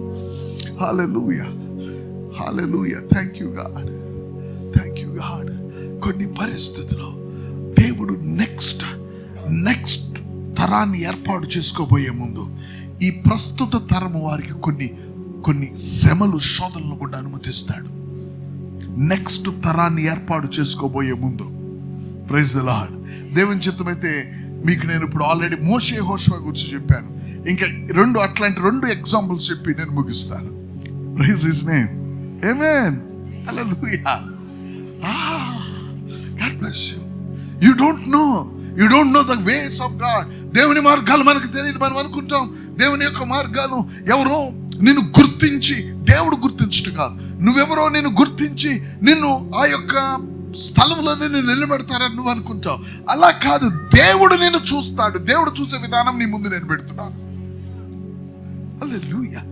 Hallelujah. Hallelujah. Thank you God. Thank you God. కొన్ని పరిస్థితుల్లో దేవుడు నెక్స్ట్ తరాన్ని ఏర్పాటు చేసుకోబోయే ముందు ఈ ప్రస్తుత తరము వారికి కొన్ని శ్రమలు, శోధనలు కూడా అనుమతిస్తాడు. నెక్స్ట్ తరాన్ని ఏర్పాటు చేసుకోబోయే ముందు. Praise the Lord. దేవుని చిత్తమైతే మీకు నేను ఇప్పుడు ఆల్రెడీ మోషే, యెహోషువ గురించి చెప్పాను. ఇంకా అట్లాంటి 2 ఎగ్జాంపుల్స్ చెప్పి నేను ముగిస్తాను. Praise his name. ఆమేన్. హల్లెలూయా. God bless you. You don't know the ways of God. దేవుని మార్గాలు మనకు తెలియదు. మనం అనుకుంటాం దేవుని యొక్క మార్గాలు ఎవరో నిన్ను గుర్తించి, దేవుడు గుర్తించడం కాదు, నువ్వెవరో నిన్ను గుర్తించి నిన్ను ఆ యొక్క స్థలంలో నిన్ను నిలబెడతారని నువ్వు అనుకుంటావు. అలా కాదు, దేవుడు నిన్ను చూస్తాడు. దేవుడు చూసే విధానం నీ ముందు నేను పెడుతున్నాను. హల్లెలూయా.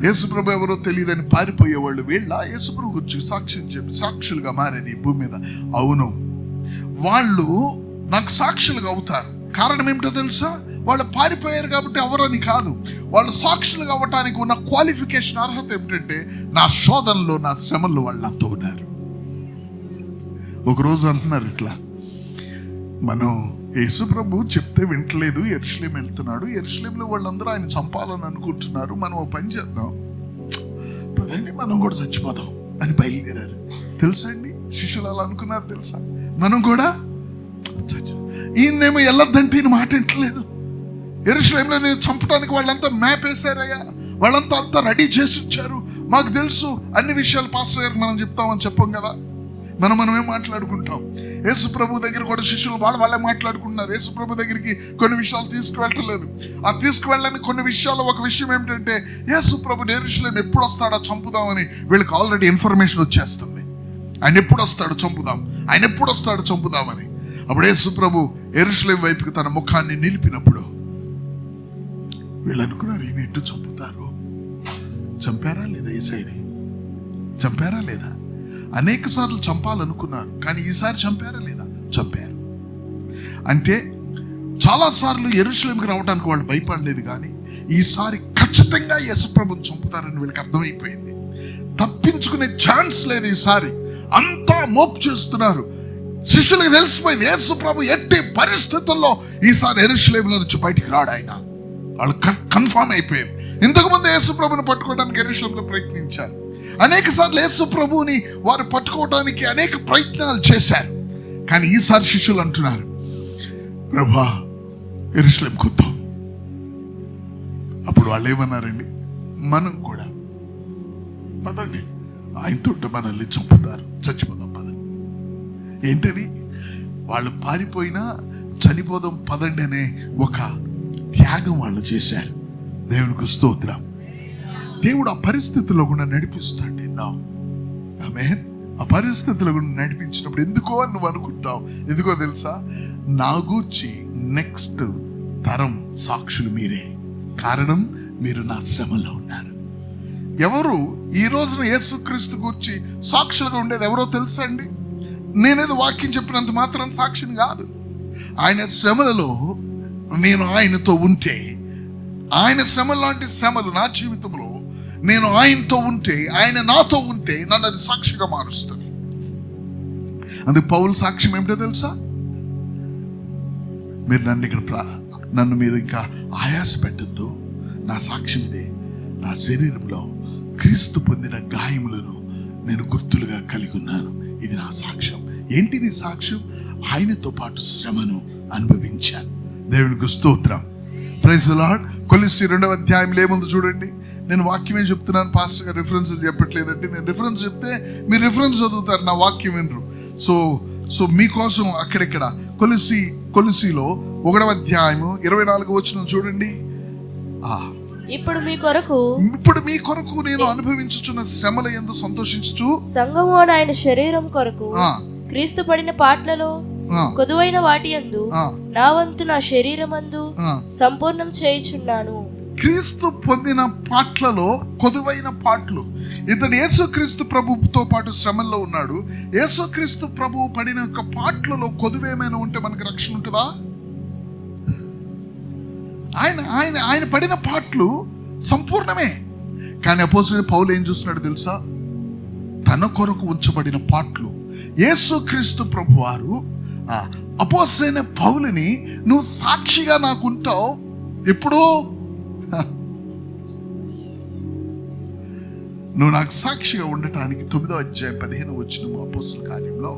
యేసుప్రభు ఎవరో తెలియదని పారిపోయేవాళ్ళు వీళ్ళ యేసుప్రభు గురించి సాక్ష్యం చెప్పి సాక్షులుగా మారేది ఈ భూమి మీద. అవును, వాళ్ళు నాకు సాక్షులుగా అవుతారు. కారణం ఏమిటో తెలుసా? వాళ్ళు పారిపోయారు కాబట్టి ఎవరని కాదు, వాళ్ళు సాక్షులుగా అవ్వటానికి ఉన్న క్వాలిఫికేషన్, అర్హత ఏమిటంటే నా శోధనలో, నా శ్రమల్లో వాళ్ళు నాతో ఉన్నారు. ఒకరోజు అంటున్నారు ఇట్లా, మనం యేసుప్రభు చెప్తే వింటలేదు, యెరూషలేం వెళ్తున్నాడు, యెరూషలేంలో వాళ్ళందరూ ఆయన చంపాలని అనుకుంటున్నారు, మనం ఓ పని చేద్దాం, పదండి మనం కూడా చచ్చిపోదాం అని బయలుదేరారు. తెలుసా అండి, శిష్యులు అలా అనుకున్నారు. తెలుసా, మనం కూడా ఈయనేమో వెళ్ళొద్దంటే ఈయన మాట వింటలేదు. యెరూషలేములో నేను చంపడానికి వాళ్ళంతా మ్యాప్ వేశారయ్యా, వాళ్ళంతా అంతా రెడీ చేసి వచ్చారు. మాకు తెలుసు అన్ని విషయాలు పాస్టర్ గారికి మనం చెప్తామని చెప్పం కదా. మనమే మాట్లాడుకుంటాం. యేసు ప్రభు దగ్గర కూడా శిష్యులు వాళ్ళే మాట్లాడుకుంటున్నారు. యేసు ప్రభు దగ్గరికి కొన్ని విషయాలు తీసుకువెళ్ళలేదు. ఆ తీసుకువెళ్ళని కొన్ని విషయాలు ఒక విషయం ఏమిటంటే యేసు ప్రభు యెరూషలేము ఎప్పుడు వస్తాడో చంపుదామని వీళ్ళకి ఆల్రెడీ ఇన్ఫర్మేషన్ వచ్చేస్తుంది. ఆయన ఎప్పుడు వస్తాడు చంపుదామని. అప్పుడు యేసు ప్రభు యెరూషలేము వైపుకి తన ముఖాన్ని నిలిపినప్పుడు వీళ్ళు అనుకున్నారు, ఈయన ఎటు చంపుతారు? చంపారా లేదా? యేసయ్యని చంపారా లేదా? అనేక సార్లు చంపాలనుకున్నారు, కానీ ఈసారి చంపారా లేదా? చంపారు. అంటే చాలా సార్లు యెరూషలేముకి రావడానికి వాళ్ళు భయపడలేదు, కానీ ఈసారి ఖచ్చితంగా యేసుప్రభుని చంపుతారని వీళ్ళకి అర్థమైపోయింది. తప్పించుకునే ఛాన్స్ లేదు. ఈసారి అంతా మోపు చేస్తున్నారు. శిష్యులకు తెలిసిపోయింది యేసుప్రభు ఎట్టి పరిస్థితుల్లో ఈసారి యెరూషలేములో నుంచి బయటికి రాడు ఆయన. వాళ్ళు కన్ఫర్మ్ అయిపోయింది. ఇంతకుముందు యేసుప్రభుని పట్టుకోవడానికి యెరూషలేములో ప్రయత్నించారు. అనేక సార్లు యేసు ప్రభువుని వారు పట్టుకోవడానికి అనేక ప్రయత్నాలు చేశారు, కానీ ఈసారి శిష్యులు అంటున్నారు, ప్రభువా యెరూషలేముకు వద్దాం. అప్పుడు వాళ్ళు ఏమన్నారండి, మనం కూడా పదండి, ఆయనతో మనల్ని చంపుతారు, చచ్చిపోదాం పదండి. ఏంటది? వాళ్ళు పారిపోయినా చనిపోదాం పదండి అనే ఒక త్యాగం వాళ్ళు చేశారు. దేవునికి స్తోత్రం. దేవుడు ఆ పరిస్థితుల్లో కూడా నడిపిస్తాడు. ఆమేన్. ఆ పరిస్థితుల్లో కూడా నడిపించినప్పుడు ఎందుకో నువ్వు అనుకుంటావు, ఎందుకో తెలుసా? నా గూర్చి నెక్స్ట్ తరం సాక్షులు మీరే. కారణం, మీరు నా శ్రమలో ఉన్నారు. ఎవరు ఈ రోజున యేసుక్రీస్తు గూర్చి సాక్షులుగా ఉండేది ఎవరో తెలుసా అండి? నేనేదో వాక్యం చెప్పినంత మాత్రం సాక్షిని కాదు. ఆయన శ్రమలలో నేను ఆయనతో ఉంటే, ఆయన శ్రమల లాంటి శ్రమలు నా జీవితంలో నేను ఆయనతో ఉంటే, ఆయన నాతో ఉంటే నన్ను అది సాక్షిగా మారుస్తుంది. అందుకు పౌలు సాక్ష్యం ఏమిటో తెలుసా? మీరు నన్ను మీరు ఇంకా ఆయాస పెట్టద్దు, నా సాక్ష్యం ఇదే. నా శరీరంలో క్రీస్తు పొందిన గాయములను నేను గుర్తులుగా కలిగి ఉన్నాను. ఇది నా సాక్ష్యం. ఏంటి నీ సాక్ష్యం? ఆయనతో పాటు శ్రమను అనుభవించాను. దేవునికి స్తోత్రం. Praise the lord. కొలస్సీ 2వ అధ్యాయంలో ఏముందో చూడండి. నేను వాక్యమే చెప్తున్నాను, పాస్టర్ గారు రిఫరెన్స్లు చెప్పట్లేదండి. నేను రిఫరెన్స్ చెప్తే మీరు రిఫరెన్స్ చదువుతారు, నా వాక్యం వినరు. సో మీకోసం అక్కడిక్కడ కొలస్సీలో 1వ అధ్యాయము 24వ వచనం చూడండి. ఇప్పుడు మీ కొరకు నేను అనుభవించుచున్న శ్రమల యందు సంతోషించుచు సంఘము ఆయన శరీరం కొరకు క్రీస్తు పడిన పాటలలో కొదువైన వాటి యందు నా వంతు నా శరీరమందు సంపూర్ణం చేయుచున్నాను. క్రీస్తు పొందిన పాటలలో కొదువైన పాటలు. ఇతడు యేసుక్రీస్తు ప్రభుతో పాటు శ్రమల్లో ఉన్నాడు. యేసుక్రీస్తు ప్రభువు పడిన యొక్క పాటలలో కొదువేమైనా ఉంటే మనకు రక్షణ ఉంటుందా? ఆయన పడిన పాటలు సంపూర్ణమే. కానీ అపోస్తలుడైన పౌలు ఏం చూస్తున్నాడు తెలుసా? తన కొరకు ఉంచబడిన పాటలు. యేసుక్రీస్తు ప్రభువారు అపోస్తలుడైన పౌలుని, నువ్వు సాక్షిగా నాకుంటావు ఎప్పుడు? నువ్వు నాకు సాక్షిగా ఉండటానికి 9వ అధ్యాయం 15వ వచనం అపోస్తలుల కార్యంలో,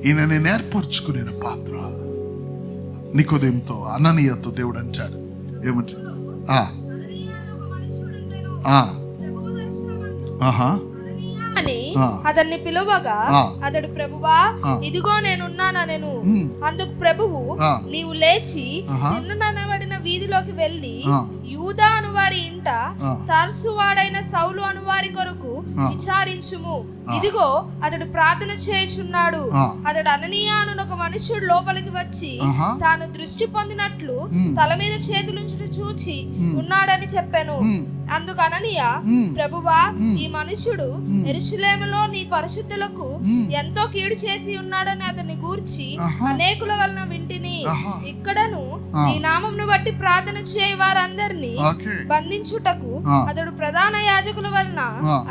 ఈయన నేను ఏర్పరచుకునే పాత్ర. నికోదేముతో, అననీయతో దేవుడు అంటాడు ఏమంటాడు? అతన్ని పిలువగా అతడు, ప్రభువా ఇదిగో నేనున్నానెను. అందుకు ప్రభువు, నీవు లేచి నిన్ననబడిన వీధిలోకి వెళ్ళి యూదా అనువారి ఇంట తర్సువాడైన సౌలు అనువారి కొరకు విచారించుము. ఇదిగో అతడు ప్రార్థన చేయుచున్నాడు. అతడు అననీయ అను ఒక మనుష్యుడు లోపలికి వచ్చి తాను దృష్టి పొందినట్లు తల మీద చేతులుంచుట చూచి ఉన్నాడని చెప్పాను. అందుకు అననీయ, ప్రభువా ఈ మనుష్యుడు యెరూషలేములో నీ పరిశుద్ధులకు ఎంతో కీడు చేసి ఉన్నాడని అతన్ని గూర్చి అనేకుల వలన వింటిని. ఇక్కడను నీ నామమును బట్టి ప్రార్థన చేయ వారందరినీ బంధించుటకు అతడు ప్రధాన యాజకుల వలన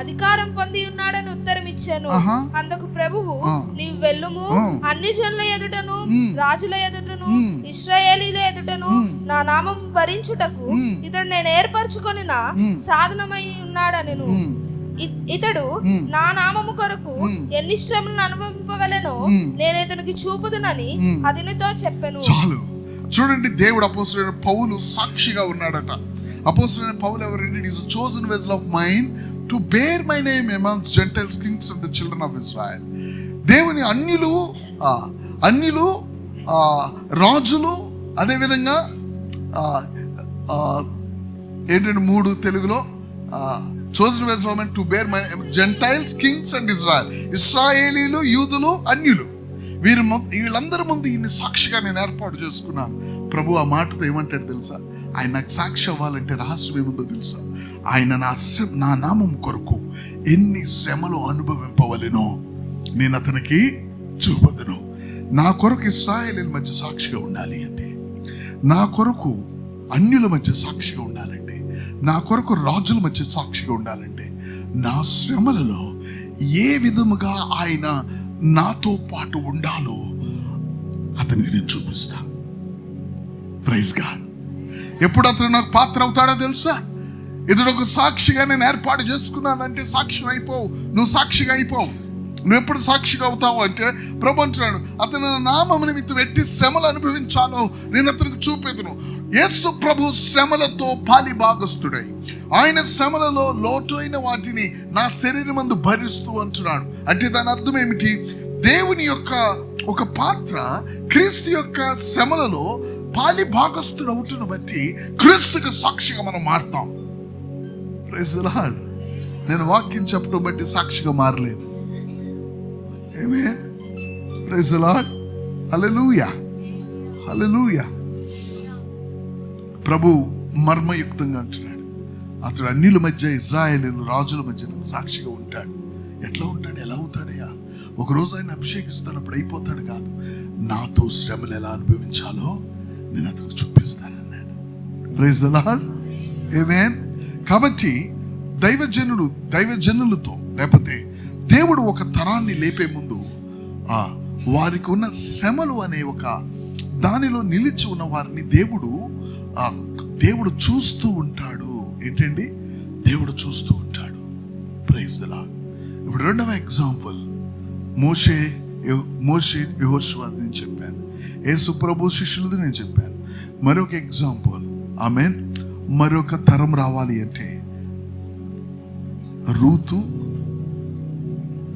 అధికారం పొంది ఉన్నాడని ఉత్తరం ఇచ్చాను. అందుకు ప్రభువు, నీవు వెళ్ళుము, అన్ని జనుల ఎదుటను రాజుల ఎదుటను ఇశ్రాయేలీల ఎదుటను నా నామం భరించుటకు ఇతడు నేను ఏర్పరచుకొనిన సాధనమై ఉన్నాడనెను. ఇతడు నా నామము కొరకు ఎన్ని శ్రమలను అనుభవింపవలెనో నేను ఇతనికి చూపుదునని అతనితో చెప్పెను. చాలు. చూడండి, దేవుడు అపోస్తలుడైన పౌలు సాక్షిగా ఉన్నాడట. అపోస్తలుడైన పౌలు ఎవరంటే, it is chosen vessel of mine to bear my name amongst gentiles, kings and the children of Israel. దేవుని అన్యులు రాజులు, అదేవిధంగా ఏంటంటే 3 తెలుగులో chosen vessel of men to bear my Gentiles, kings and Israel. ఇశ్రాయేలీలు, యూదులు, అన్యులు, వీళ్ళందరి ముందు ఈయన సాక్షిగా నేను ఏర్పాటు చేసుకున్నాను. ప్రభు ఆ మాటతో ఏమంటాడు తెలుసా? ఆయన నాకు సాక్షి అవ్వాలంటే రహస్యం ఏముందో తెలుసా? ఆయన నా నామం కొరకు ఎన్ని శ్రమలు అనుభవింపవలెనో నేను అతనికి చూపదును. నా కొరకు ఇశ్రాయేలీల మధ్య సాక్షిగా ఉండాలి అంటే, నా కొరకు అన్యుల మధ్య సాక్షిగా ఉండాలంటే, నా కొరకు రాజుల మధ్య సాక్షిగా ఉండాలంటే, నా శ్రమలలో ఏ విధముగా ఆయన నాతో పాటు ఉండాలో అతనికి నేను చూపిస్తా. Praise God. ఎప్పుడు అతను నాకు పాత్ర అవుతాడో తెలుసా? ఇతడు ఒక సాక్షిగా నేను ఏర్పాటు చేసుకున్నానంటే సాక్షి అయిపోవు, నువ్వు సాక్షిగా అయిపోవు. నువ్వు ఎప్పుడు సాక్షిగా అవుతావు అంటే, ప్రభు అంటున్నాడు, అతను నామము నిమిత్తం ఎట్టి శ్రమలు అనుభవించాలో నేను అతనికి చూపేదును. యేసు ప్రభు శ్రమలతో పాలి భాగస్తుడై ఆయన శ్రమలలో లోతైన వాటిని నా శరీరమందు భరిస్తూ అంటున్నాడు. అంటే దాని అర్థం ఏమిటి? దేవుని యొక్క ఒక పాత్ర క్రీస్తు యొక్క శ్రమలలో పాలి భాగస్తుడు అవుతున్న బట్టి క్రీస్తుకు సాక్షిగా మనం మారుతాం. Praise the Lord. నేను వాక్యం చెప్పడం బట్టి సాక్షిగా మారలేదు. Amen. Praise the Lord. Hallelujah, hallelujah. ప్రభు మర్మయుక్తంగా అంటున్నాడు, అతడు అన్యుల మధ్య, ఇజ్రాయేలీలు రాజుల మధ్య సాక్షిగా ఉంటాడు. ఎట్లా ఉంటాడు? ఎలా అవుతాడయ్యా? ఒకరోజు ఆయన అభిషేకిస్తున్నప్పుడు అయిపోతాడు కాదు, నాతో శ్రమలు ఎలా అనుభవించాలో నేను అతనికి చూపిస్తానన్నాడు. Praise the Lord. ఆమేన్. కాబట్టి దైవజనులతో లేకపోతే దేవుడు ఒక తరాన్ని లేపే ముందు వారికి ఉన్న శ్రమలు అనే ఒక దానిలో నిలిచి ఉన్న వారిని దేవుడు చూస్తూ ఉంటాడు. ఏంటండి? దేవుడు చూస్తూ ఉంటాడు. Praise the Lord. ఇప్పుడు రెండవ ఎగ్జాంపుల్ మోషే యెహోషువ నేను చెప్పాను, యేసు ప్రభు శిష్యులది నేను చెప్పాను. మరొక ఎగ్జాంపుల్, ఆమేన్, మరొక తరం రావాలి అంటే రూతు,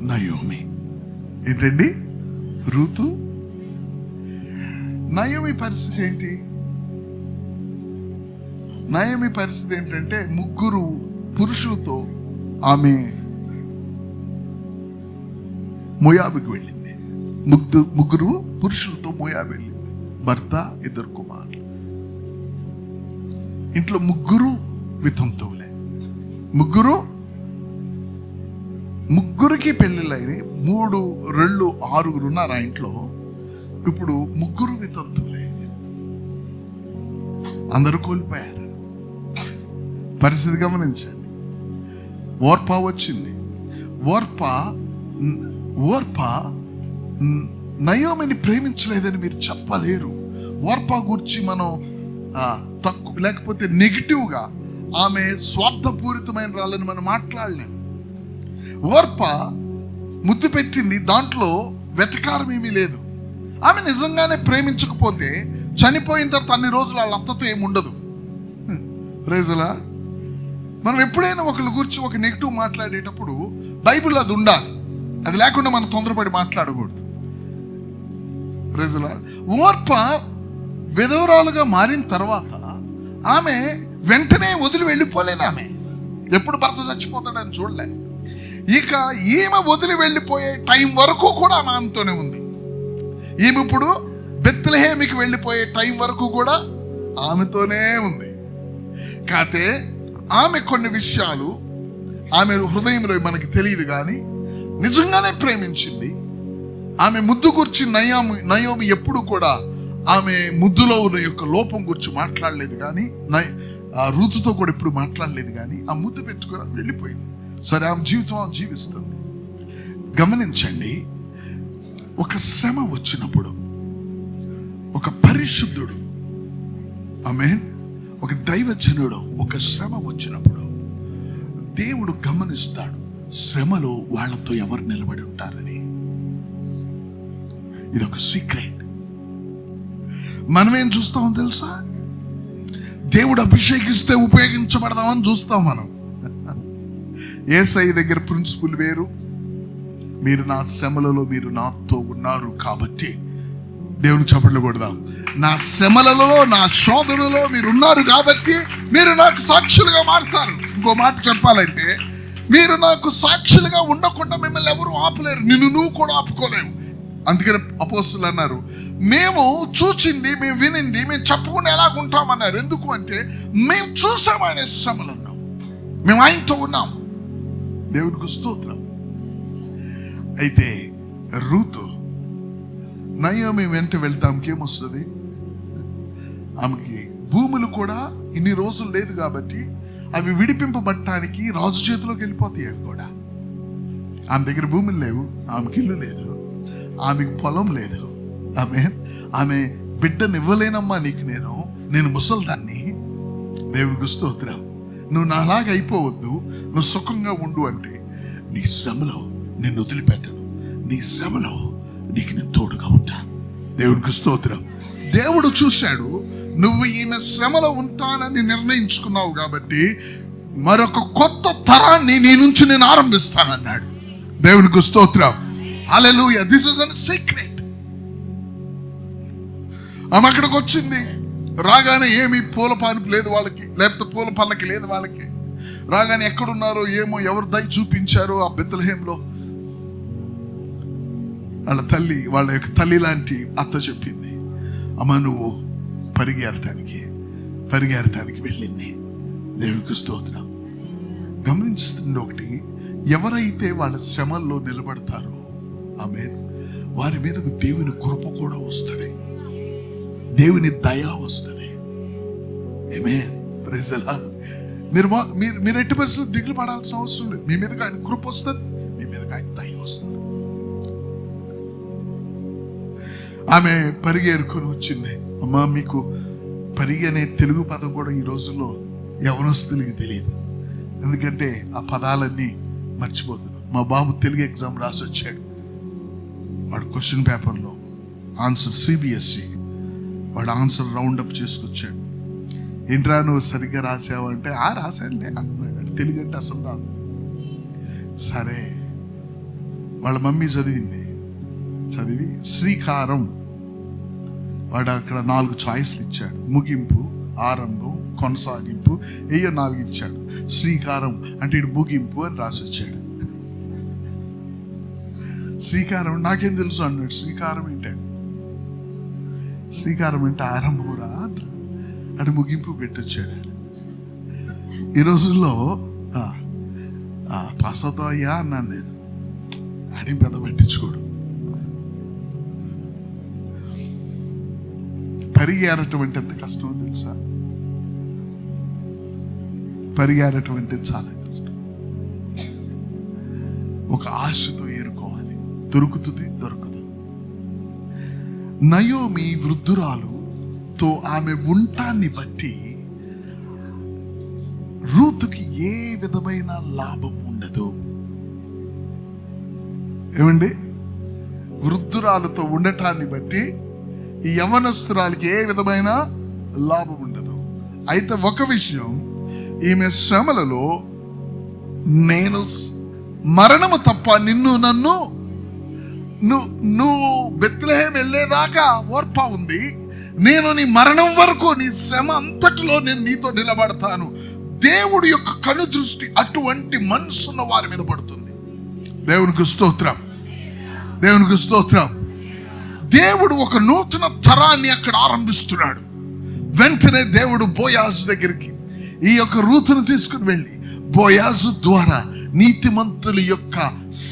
నయోమి. ఏంటండి? రూతు, నయోమి పరిస్థితి ఏంటి? నయోమి పరిస్థితి ఏంటంటే 3 పురుషులతో ఆమె మోయాబుకి వెళ్ళింది. 3 పురుషులతో మోయాబు వెళ్ళింది. భర్త, 2 కుమారులు. ఇంట్లో 3 వితంతువులే. ముగ్గురికి పెళ్ళిళ్ళైనాయి. 3, 2, 6 ఉన్నారు ఆ ఇంట్లో. ఇప్పుడు 3 వితంతువులే. అందరూ కోల్పోయారు. పరిస్థితి గమనించండి. ఓర్పా వచ్చింది. ఓర్పా నయోమిని ప్రేమించలేదని మీరు చెప్పలేరు. ఓర్పా గురించి మనం తక్కువ లేకపోతే నెగిటివ్గా ఆమె స్వార్థపూరితమైన రాళ్ళని మనం మాట్లాడలేం. ఓర్పా ముద్దు పెట్టింది, దాంట్లో వెటకారం ఏమీ లేదు. ఆమె నిజంగానే ప్రేమించకపోతే చనిపోయిన తర్వాత అన్ని రోజులు వాళ్ళ అత్తతో ఏముండదు. Praise the Lord. మనం ఎప్పుడైనా ఒకరి గురించి ఒక నెగిటివ్ మాట్లాడేటప్పుడు బైబిల్ అది ఉండాలి. అది లేకుండా మనం తొందరపడి మాట్లాడకూడదు. Praise the Lord. ఓర్పా విధవరాలుగా మారిన తర్వాత ఆమె వెంటనే వదిలి వెళ్ళిపోలేదు. ఆమె ఎప్పుడు భర్త చచ్చిపోతాడని చూడలే. ఇక ఈమె వదిలి వెళ్ళిపోయే టైం వరకు కూడా ఆమె ఆమెతోనే ఉంది. ఈమె ఇప్పుడు బెత్లెహేమికి వెళ్ళిపోయే టైం వరకు కూడా ఆమెతోనే ఉంది. కాతే ఆమె కొన్ని విషయాలు ఆమె హృదయంలో మనకి తెలియదు, కానీ నిజంగానే ప్రేమించింది. ఆమె ముద్దు గురించి నయోమి ఎప్పుడు కూడా ఆమె ముద్దులో ఉన్న యొక్క లోపం గురించి మాట్లాడలేదు, కానీ రూతుతో కూడా ఎప్పుడు మాట్లాడలేదు. కానీ ఆ ముద్దు పెట్టుకుని వెళ్ళిపోయింది. సరే, ఆమె జీవితం ఆమె జీవిస్తుంది. గమనించండి, ఒక శ్రమ వచ్చినప్పుడు ఒక పరిశుద్ధుడు, ఆమేన్, ఒక దైవజనుడు ఒక శ్రమ వచ్చినప్పుడు దేవుడు గమనిస్తాడు. శ్రమలో వాళ్ళతో ఎవరు నిలబడి ఉంటారని. ఇదొక సీక్రెట్. మనమేం చూస్తామో తెలుసా? దేవుడు అభిషేకిస్తే ఉపయోగించబడదామని చూస్తాం మనం. యేసయ్య దగ్గర ప్రిన్సిపుల్ వేరు. మీరు నా శ్రమలలో మీరు నాతో ఉన్నారు కాబట్టి, దేవుని చప్పట్లు కొడదాం, నా శ్రమలలో నా శోధనలో మీరు ఉన్నారు కాబట్టి మీరు నాకు సాక్షులుగా మారుతారు. ఇంకో మాట చెప్పాలంటే, మీరు నాకు సాక్షులుగా ఉండకుండా మిమ్మల్ని ఎవరు ఆపలేరు, నిన్ను నువ్వు కూడా ఆపుకోలేవు. అందుకని అపోస్తలులు అన్నారు, మేము చూచింది, మేము వినింది, మేము చెప్పకుండా ఎలాగుంటామన్నారు. ఎందుకు అంటే మేము చూసాం ఆయన శ్రమలను, మేము ఆయనతో ఉన్నాం. దేవునికి స్తోత్రం. అయితే రూతు నయోమి వెంట వెళ్తాంకి ఏమొస్తుంది? ఆమెకి భూములు కూడా ఇన్ని రోజులు లేదు కాబట్టి అవి విడిపింపబట్టడానికి రాజు చేతిలోకి వెళ్ళిపోతాయి. అవి కూడా ఆమె దగ్గర భూములు లేవు, ఆమెకి ఇల్లు లేదు, ఆమెకు పొలం లేదు. ఆమె బిడ్డను ఇవ్వలేనమ్మా నీకు, నేను ముసల్దాన్ని. దేవునికి స్తోత్రం. నువ్వు నాలాగా అయిపోవద్దు, నువ్వు సుఖంగా ఉండు అంటే, నీ శ్రమలో నిన్ను వదిలిపెట్టను, నీ శ్రమలో నీకు నేను తోడుగా ఉంటా. దేవునికి స్తోత్రం. దేవుడు చూశాడు, నువ్వు ఈమె శ్రమలో ఉంటానని నిర్ణయించుకున్నావు కాబట్టి మరొక కొత్త తరాన్ని నీ నుంచి నేను ఆరంభిస్తానన్నాడు. దేవునికి స్తోత్రం. Hallelujah. This is an secret. ఆమె అక్కడికి వచ్చింది. రాగానే ఏమి పూల పానుపు లేదు వాళ్ళకి, లేకపోతే పూల పల్లకి లేదు వాళ్ళకి. రాగానే ఎక్కడున్నారో ఏమో, ఎవరు దయ చూపించారో ఆ బెత్లెహేంలో వాళ్ళ యొక్క తల్లి లాంటి అత్త చెప్పింది, అమ్మ నువ్వు పరిగెరటానికి వెళ్ళింది. దేవునికి స్తోత్రం. గమనిస్తుంది ఒకటి, ఎవరైతే వాళ్ళ శ్రమల్లో నిలబడతారో ఆమేన్, వారి మీదకు దేవుని కృప కూడా వస్తుంది, దేవుని దయ వస్తుంది. ఆమేన్. Praise the Lord. మీరు ఎట్టి పరిస్థితుల్లో దిగులు పడాల్సిన అవసరం లేదు. మీ మీదకి ఆయన కృప వస్తుంది, మీ మీదకి ఆయన దయ వస్తుంది. ఆమె పరిగెరుకొని వచ్చింది. అమ్మా, మీకు పరిగె అనే తెలుగు పదం కూడా ఈ రోజుల్లో యవనస్తులకి తెలియదు, ఎందుకంటే ఆ పదాలన్నీ మర్చిపోతున్నాం. మా బాబు తెలుగు ఎగ్జామ్ రాసి వచ్చాడు. వాడు క్వశ్చన్ పేపర్లో ఆన్సర్ సిబిఎస్ఈ వాడు ఆన్సర్ రౌండప్ చేసుకొచ్చాడు. ఏంట్రా నువ్వు సరిగ్గా రాసావు అంటే, రాశానులే అంటున్నాడు. తెలుగు అంటే అసలు రాదు. సరే, వాళ్ళ మమ్మీ చదివి శ్రీకారం, వాడు అక్కడ 4 చాయిస్లు ఇచ్చాడు. ముగింపు, ఆరంభం, కొనసాగింపు, 4 ఇచ్చాడు. శ్రీకారం అంటే ఇటు ముగింపు అని రాసి వచ్చాడు. శ్రీకారం నాకేం తెలుసు అన్నాడు. శ్రీకారం అంటే ఆరంభంరా అటు ముగింపు పెట్టొచ్చాడు. ఈ రోజుల్లో పాస్ అవుతావు అయ్యా అన్నాను నేను. ఆడేం పెద్ద పట్టించుకోడు. పరిగెరటం అంటే ఎంత కష్టమో తెలుసా? పరిగెరటం అంటే చాలా కష్టం. ఒక ఆశతో ఏరుకోవాలి, దొరకదు. నయోమి వృద్ధురాలుతో ఆమె ఉంటాన్ని బట్టి రూతుకి ఏ విధమైన లాభం ఉండదు. ఏమండి? వృద్ధురాలతో ఉండటాన్ని బట్టి ఈ యవనస్తురాలకి ఏ విధమైన లాభం ఉండదు. అయితే ఒక విషయం, ఈమె శ్రమలలో నేను మరణము తప్ప నన్ను నువ్వు బెత్లెహేం వెళ్ళేదాకా ఓర్ప ఉంది, నేను నీ మరణం వరకు నీ శ్రమ అంతటిలో నేను నీతో నిలబడతాను. దేవుడి యొక్క కనుదృష్టి అటువంటి మనసున్న వారి మీద పడుతుంది. దేవునికి స్తోత్రం. దేవుడు ఒక నూతన తరాన్ని అక్కడ ఆరంభిస్తున్నాడు. వెంటనే దేవుడు బోయాజు దగ్గరికి ఈ యొక్క రూతును తీసుకుని వెళ్ళి, బోయాజు ద్వారా నీతిమంతుల యొక్క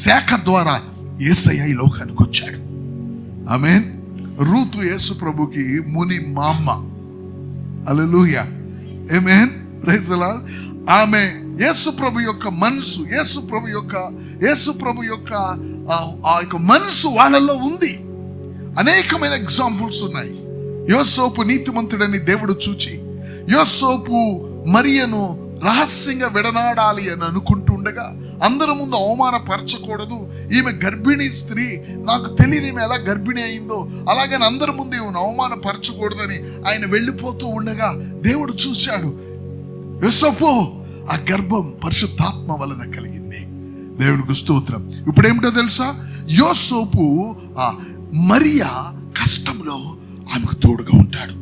శాఖ ద్వారా యేసయ్య ఈ లోకానికి వచ్చాడు. ఆమేన్. రూతు యేసు ప్రభుకి ముని మామ్మ. Hallelujah. Amen. Praise the Lord. ఆమె యేసు ప్రభు యొక్క మనసు, యేసు ప్రభు యొక్క ఆ యొక్క మనసు వాళ్ళల్లో ఉంది. అనేకమైన ఎగ్జాంపుల్స్ ఉన్నాయి. యోసేపు నీతిమంతుడని దేవుడు చూచి యోసేపు మరియను రహస్యంగా విడనాడాలి అని అనుకుంటూ ఉండగా అందరి ముందు అవమానపరచకూడదు, ఈమె గర్భిణీ స్త్రీ, నాకు తెలియదు ఈమె ఎలా గర్భిణీ అయిందో, అలాగని అందరి ముందు ఈమెను అవమానపరచకూడదని ఆయన వెళ్ళిపోతూ ఉండగా దేవుడు చూశాడు, యోసేపు ఆ గర్భం పరిశుద్ధాత్మ వలన కలిగింది. దేవునికి స్తోత్రం. ఇప్పుడు ఏమిటో తెలుసా, యోసేపు ఆ మరియా కష్టంలో ఆమెకు తోడుగా ఉంటాడు.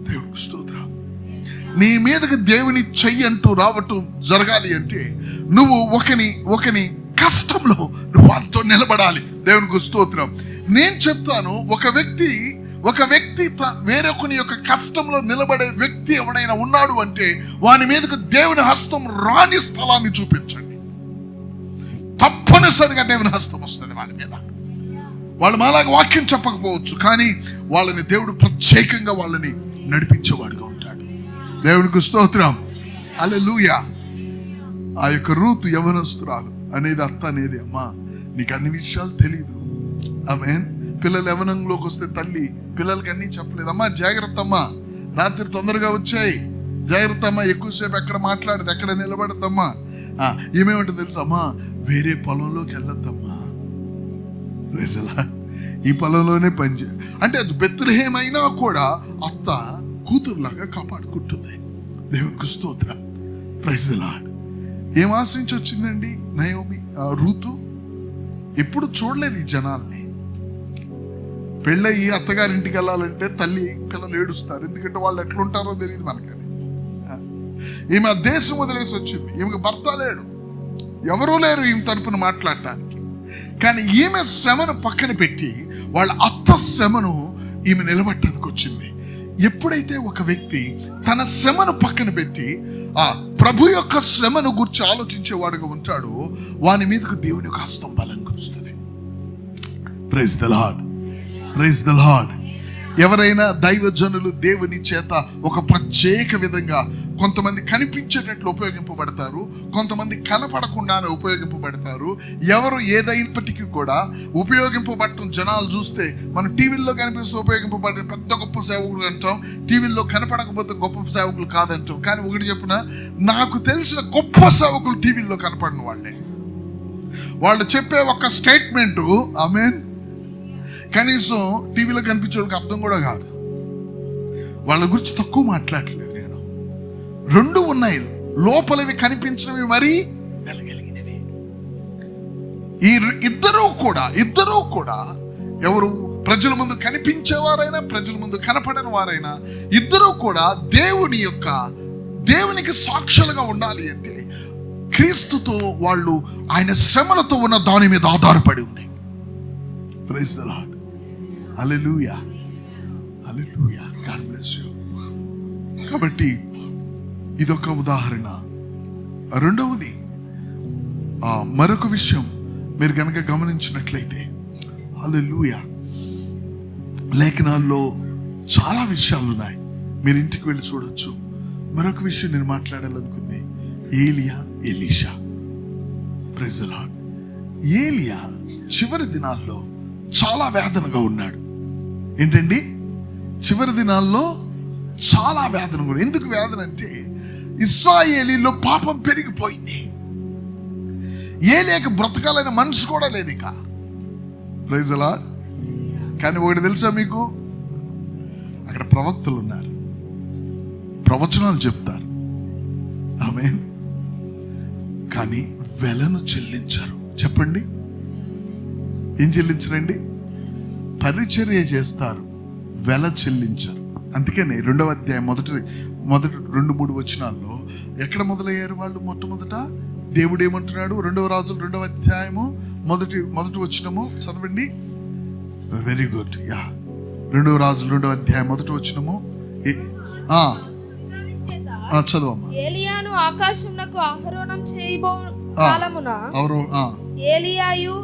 దేవునికి స్తోత్రం. నీ మీదకి దేవుని చెయ్యి అంటూ రావటం జరగాలి అంటే నువ్వు ఒకని కష్టంలో నువ్వు అంతో నిలబడాలి. దేవునికి స్తోత్రం. నేను చెప్తాను, ఒక వ్యక్తి వేరొకని యొక్క కష్టంలో నిలబడే వ్యక్తి ఎవడైనా ఉన్నాడు అంటే వాని మీదకు దేవుని హస్తం రాని స్థలాన్ని చూపించండి. తప్పనిసరిగా దేవుని హస్తం వస్తుంది వాడి మీద. వాళ్ళు మాలాగా వాక్యం చెప్పకపోవచ్చు, కానీ వాళ్ళని దేవుడు ప్రత్యేకంగా వాళ్ళని నడిపించేవాడుగా ఉంటాడు. దేవునికి స్తోత్రం. హల్లెలూయా. ఆ యొక్క రూతు యవనస్తురాలు అనేది అత్త అనేది, అమ్మా నీకు అన్ని విషయాలు తెలీదు. ఆమేన్. పిల్లలు యవనంలోకి వస్తే తల్లి పిల్లలకి అన్నీ చెప్పలేదు. అమ్మా జాగ్రత్త అమ్మా, రాత్రి తొందరగా వచ్చాయి, జాగ్రత్త అమ్మా, ఎక్కువసేపు ఎక్కడ మాట్లాడదు, ఎక్కడ నిలబడద్దమ్మా. ఏమేమంటుంది తెలుసా, అమ్మా వేరే పొలంలోకి వెళ్ళొద్దమ్మా, ఈ పొలంలోనే పనిచే అంటే అది బెత్లెహేం అయినా కూడా అత్త కూతురులాగా కాపాడుకుంటుంది. దేవునికి స్తోత్రం. Praise the Lord. ఏం ఆశించి వచ్చిందండి నయోమి? రూతు ఎప్పుడు చూడలేదు ఈ జనాల్ని. పెళ్ళయి అత్తగారింటికి వెళ్ళాలంటే తల్లి పిల్లలు ఏడుస్తారు, ఎందుకంటే వాళ్ళు ఎట్లుంటారో తెలియదు మనకని. ఈమె దేశం వదిలేసి వచ్చింది, ఈమెకు భర్త లేడు, ఎవరూ లేరు ఈమె తరపున మాట్లాడటానికి. కానీ ఈమె శ్రమను పక్కన పెట్టి వాళ్ళ అత్త శ్రమను ఈమె నిలబట్టడానికి వచ్చింది. ఎప్పుడైతే ఒక వ్యక్తి తన శ్రమను పక్కన పెట్టి ఆ ప్రభు యొక్క శ్రమను గురించి ఆలోచించేవాడుగా ఉంటాడో వాని మీదకు దేవుని యొక్క హస్తం బలంగా వస్తుంది. Praise the Lord. Praise the Lord. ఎవరైనా దైవజనులు దేవుని చేత ఒక ప్రత్యేక విధంగా కొంతమంది కనిపించేటట్లు ఉపయోగింపబడతారు, కొంతమంది కనపడకుండానే ఉపయోగింపబడతారు. ఎవరు ఏదైనప్పటికీ కూడా ఉపయోగింపబడటం జనాలు చూస్తే మనం టీవీల్లో కనిపిస్తూ ఉపయోగింపబడిన పెద్ద గొప్ప సేవకులు అంటాం, టీవీల్లో కనపడకపోతే గొప్ప సేవకులు కాదంటాం. కానీ ఒకటి చెప్పిన, నాకు తెలిసిన గొప్ప సేవకులు టీవీల్లో కనపడిన వాళ్ళే. వాళ్ళు చెప్పే ఒక స్టేట్మెంటు ఆమేన్ కనీసం టీవీలో కనిపించే వాళ్ళకి అర్థం కూడా కాదు. వాళ్ళ గురించి తక్కువ మాట్లాడలేదు నేను. రెండు ఉన్నాయి, లోపలవి కనిపించినవి మరీ వెలగలిగినవి. ఈ ఇద్దరూ కూడా ఎవరు ప్రజల ముందు కనిపించేవారైనా ప్రజల ముందు కనపడని వారైనా ఇద్దరూ కూడా దేవునికి సాక్షులుగా ఉండాలి అంటే క్రీస్తుతో వాళ్ళు ఆయన శ్రమలతో ఉన్న దాని మీద ఆధారపడి ఉంది. Praise the Lord. హల్లెలూయా. హల్లెలూయా. God bless you. కాబట్టి ఇదొక ఉదాహరణ. రెండవది మరొక విషయం మీరు కనుక గమనించినట్లయితే, హల్లెలూయా, లేఖనాల్లో చాలా విషయాలు ఉన్నాయి, మీరు ఇంటికి వెళ్ళి చూడొచ్చు. మరొక విషయం నేను మాట్లాడాలనుకుంది, ఏలియా ఎలీషా. Praise the lord. ఏలియా చివరి దినాల్లో చాలా వేదనగా ఉన్నాడు. ఏంటండి? చివరి దినాల్లో చాలా వేదన కూడా. ఎందుకు వేదన అంటే ఇశ్రాయేలీలో పాపం పెరిగిపోయింది. ఏలియాకి బ్రతకాలనే మనసు కూడా లేదు ఇక. Praise the Lord. కానీ ఒకటి తెలుసా మీకు, అక్కడ ప్రవక్తలు ఉన్నారు, ప్రవచనాలు చెప్తారు, ఆమేన్, కానీ వెలను చెల్లించరు. చెప్పండి, ఏం చెల్లించరండి? పరిచర్య చేస్తారు, వెల చెల్లించరు. అందుకని 2వ అధ్యాయం మొదటి 2-3 వచనాల్లో ఎక్కడ మొదలయ్యారు వాళ్ళు? మొట్టమొదట దేవుడు ఏమంటున్నాడు? 2వ రాజులు 2వ అధ్యాయము మొదటి వచనము చదవండి. Very good. 2వ రాజులు 2వ అధ్యాయం మొదటి వచనము చదవమ్మా. ఏలియాను ఆకాశమునకు ఆరోహణం చేయబో కాలమున ఏలియాయు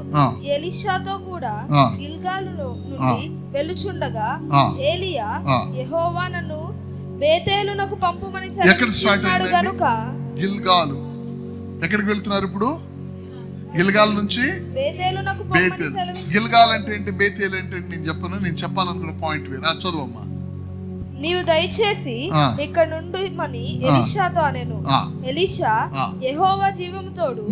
ఎలీషాతో కూడా గిల్గాలు నుండి వెళ్ళుచుండగా ఏలియా యెహోవా నన్ను బేతేలునకు పంపుమని సెలవిచ్చినాడు గనుక. గిల్గాలు ఎక్కడికి వెళ్తున్నారు ఇప్పుడు? గిల్గాల్ నుంచి బేతేలునకు. గిల్గాల్ అంటే ఏంటి, బేతేలు అంటే నేను చెప్పాలనుకున్న పాయింట్ వేరే. చదువమ్మా. నీవు దయచేసి ఇక్కడ నుండి మని ఎలీషాతో అనెను. ఎలీషా, యెహోవా జీవము తోడు,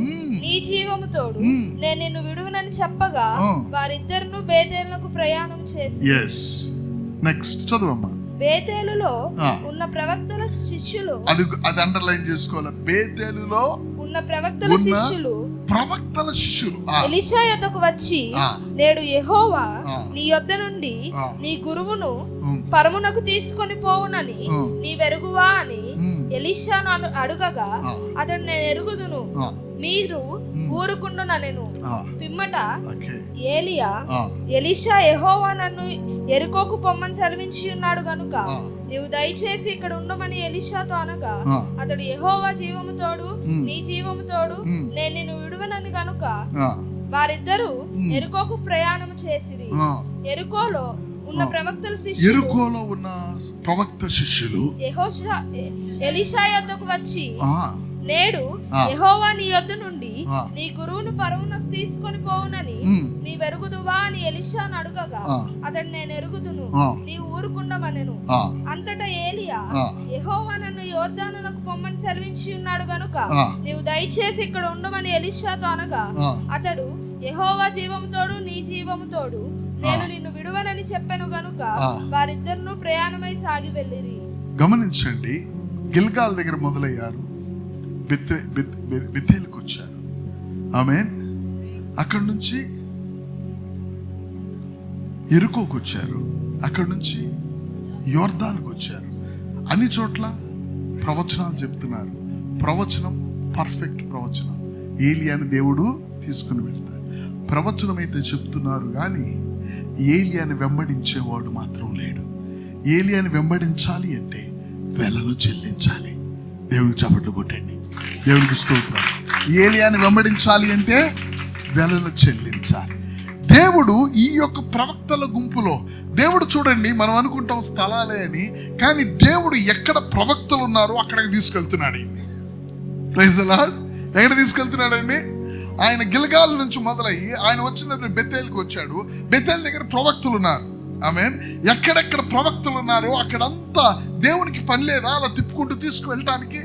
నీ జీవము తోడు, నేను నిన్ను విడువనని చెప్పగా వారిద్దరును బేతేలునకు ప్రయాణం చేసి. నెక్స్ట్ చదువమ్మా. బేతేలులో ఉన్న ప్రవక్తల శిష్యులు, అది అండర్లైన్ చేసుకోవాలి. బేతేలులో ఉన్న ప్రవక్తల శిష్యులు ఎలీషా యొద్దకు వచ్చి, నేడు యెహోవా నీ యొద్ద నుండి నీ గురువును పరమునకు తీసుకొని పోవునని నీవెరుగువా అని ఎలీషాను అడుగగా అతడు, నేను ఎరుగుదును, మీరు ఊరుకుండుననెను. పిమ్మట ఏలియా, ఎలీషా, యెహోవా నన్ను యెరికోకు పొమ్మని సెలవించి ఉన్నాడు గనుక నీవు దయచేసి ఇక్కడ ఉండమని ఎలీషాతో అనగా అతడు, యెహోవా జీవము తోడు, నీ జీవము తోడు, నేను నిన్ను విడువనని గనుక వారిద్దరూ యెరికోకు ప్రయాణం చేసిరి. యెరికోలో ఉన్న ప్రవక్తల శిష్యులు ఎలీషా యొద్దకు వచ్చి, నేడు యెహోవా నీ యొద్ద నుండి నీ గురువును పరమునకు తీసుకొని పోవునని నీ వెరుగుదువా అని ఎలీషాను అడుగగా అతడు, నేను ఎరుగుదును, నీవు ఊరుకుండమనెను. అంతటా ఏలియా, యెహోవా నన్ను యోర్దానునకు పొమ్మని సెలవించి ఉన్నాడు గనుక నీవు దయచేసి ఇక్కడ ఉండమని ఎలీషాతో అనగా అతడు, యెహోవా జీవము తోడు, నీ జీవము తోడు, నేను నిన్ను విడువనని చెప్పాను గనుక వారిద్దరును ప్రయాణమై సాగి వెళ్ళిరి. గమనించండి, గిల్గాల్ దగ్గర మొదలయ్యారు, బెతేలుకు వచ్చారు. ఆమేన్. అక్కడి నుంచి యెరికోకు వచ్చారు, అక్కడి నుంచి యోర్దానుకు వచ్చారు. అన్ని చోట్ల ప్రవచనాలు చెప్తున్నారు. ప్రవచనం పర్ఫెక్ట్ ప్రవచనం. ఏలియాని దేవుడు తీసుకుని వెళ్తారు. ప్రవచనం అయితే చెప్తున్నారు, కానీ ఏలియాని వెంబడించేవాడు మాత్రం లేడు. ఏలియాని వెంబడించాలి అంటే వెలను చెల్లించాలి. దేవునికి చప్పట్లు కొట్టండి. దేవునికి స్తోత్రం. ఏలియాని వెంబడించాలి అంటే వెలను చెల్లించాలి. దేవుడు ఈ యొక్క ప్రవక్తల గుంపులో, దేవుడు చూడండి, మనం అనుకుంటాం స్థలాలే అని, కానీ దేవుడు ఎక్కడ ప్రవక్తలు ఉన్నారో అక్కడికి తీసుకెళ్తున్నాడు. Praise the Lord. ఎక్కడ తీసుకెళ్తున్నాడండి? ఆయన గిల్గాల్ నుంచి మొదలయ్యి ఆయన వచ్చిన బెతేలుకు వచ్చాడు. బెతేల్ దగ్గర ప్రవక్తలు ఉన్నారు. ఆమేన్. ఎక్కడెక్కడ ప్రవక్తలు ఉన్నారో అక్కడంతా దేవునికి పని లేదా అలా తిప్పుకుంటూ తీసుకువెళ్ళటానికి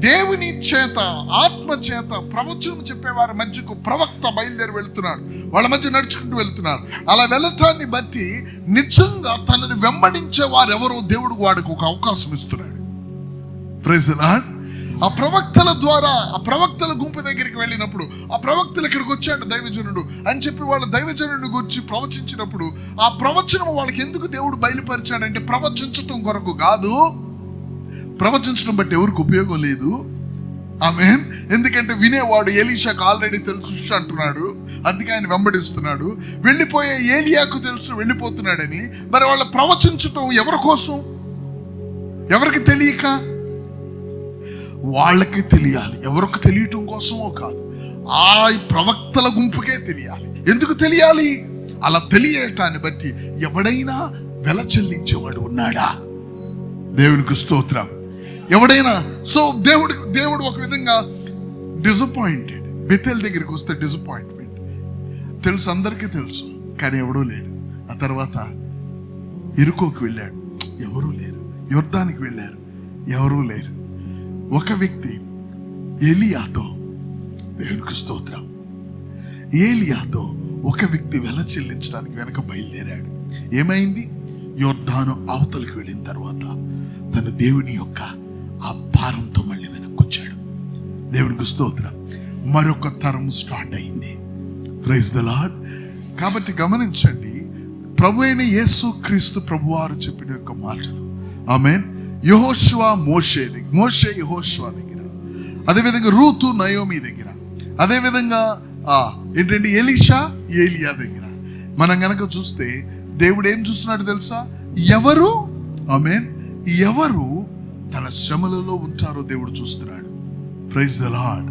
దేవుని చేత, ఆత్మ చేత ప్రవచనం చెప్పేవారి మధ్యకు ప్రవక్త బయలుదేరి వెళ్తున్నాడు. వాళ్ళ మధ్య నడుచుకుంటూ వెళ్తున్నారు. అలా వెళ్ళటాన్ని బట్టి నిజంగా తనని వెంబడించే వారు ఎవరో దేవుడు వాడికి ఒక అవకాశం ఇస్తున్నాడు. Praise the Lord. ఆ ప్రవక్తల ద్వారా, ఆ ప్రవక్తల గుంపు దగ్గరికి వెళ్ళినప్పుడు, ఆ ప్రవక్తలు ఇక్కడికి వచ్చాడు దైవజనుడు అని చెప్పి వాళ్ళ దైవజనుడిని గురించి ప్రవచించినప్పుడు, ఆ ప్రవచనం వాళ్ళకి ఎందుకు దేవుడు బయలుపరిచాడంటే ప్రవచించటం కొరకు కాదు. ప్రవచించడం బట్టి ఎవరికి ఉపయోగం లేదు. ఆమేన్. ఎందుకంటే వినేవాడు ఎలీషాకు ఆల్రెడీ తెలుసు అంటున్నాడు, అందుకే ఆయన వెంబడిస్తున్నాడు. వెళ్ళిపోయే ఏలియాకు తెలుసు వెళ్ళిపోతున్నాడని. మరి వాళ్ళ ప్రవచించటం ఎవరి కోసం? ఎవరికి తెలియక? వాళ్ళకి తెలియాలి. ఎవరికి తెలియటం కోసమో కాదు, ఆ ప్రవక్తల గుంపుకే తెలియాలి. ఎందుకు తెలియాలి? అలా తెలియటాన్ని బట్టి ఎవడైనా వెల చెల్లించేవాడు ఉన్నాడా? దేవునికి స్తోత్రం. ఎవడైనా. సో దేవుడు ఒక విధంగా డిసప్పాయింటెడ్. బెతేల్ దగ్గరికి వస్తే డిసప్పాయింట్మెంట్ తెలుసు, అందరికీ తెలుసు, కానీ ఎవడూ లేడు. ఆ తర్వాత యెరికోకు వెళ్ళాడు, ఎవరూ లేరు. యొర్దానికి వెళ్ళారు, ఎవరూ లేరు. ఒక వ్యక్తి ఏలియాతో, దేవునికి స్తోత్రం, ఏలియాతో ఒక వ్యక్తి వెల చెల్లించడానికి వెనక బయలుదేరాడు. ఏమైంది? యొర్దాను అవతలికి వెళ్ళిన తర్వాత తన దేవుని యొక్క ఆ భారంతో మళ్ళీ వెనక్కి వచ్చాడు. దేవునికి స్తోత్రం. మరొక తరం స్టార్ట్ అయింది. Praise the Lord. కాబట్టి గమనించండి, ప్రభు అయిన యేసు క్రీస్తు ప్రభువారు చెప్పిన యొక్క మాటలు. ఆమేన్. యెహోషువ మోషే యెహోషువ దగ్గర, అదేవిధంగా రూతు నయోమి దగ్గర, అదేవిధంగా ఏంటంటే ఎలీషా ఏలియా దగ్గర మనం గనక చూస్తే దేవుడు ఏం చూస్తున్నాడు తెలుసా? ఎవరు ఆమేన్ ఎవరు తన శ్రమలలో ఉంటారో దేవుడు చూస్తున్నాడు. Praise the Lord.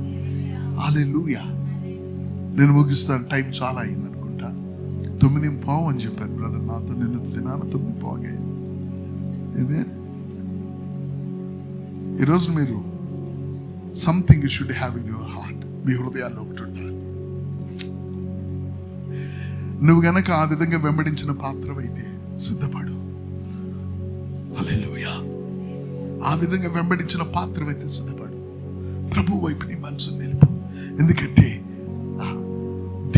హల్లెలూయా. నేను ముగిస్తాను, టైం చాలా అయింది అనుకుంటా. 9:15 అని చెప్పారు బ్రదర్ నాతో. నిన్న దినాన 9:15 అయింది. ఆమేన్. ఈరోజు మీరు something you should have in your heart. మీ హృదయాల్లో ఒకటి ఉండాలి. నువ్వు గనక ఆ విధంగా వెంబడించిన పాత్రవైతే సిద్ధపడు. హల్లెలూయా. ఆ విధంగా వెంబడించిన పాత్రమైతే సిద్ధపడు. ప్రభు వైపు నీ మనసు నిలుపు. ఎందుకంటే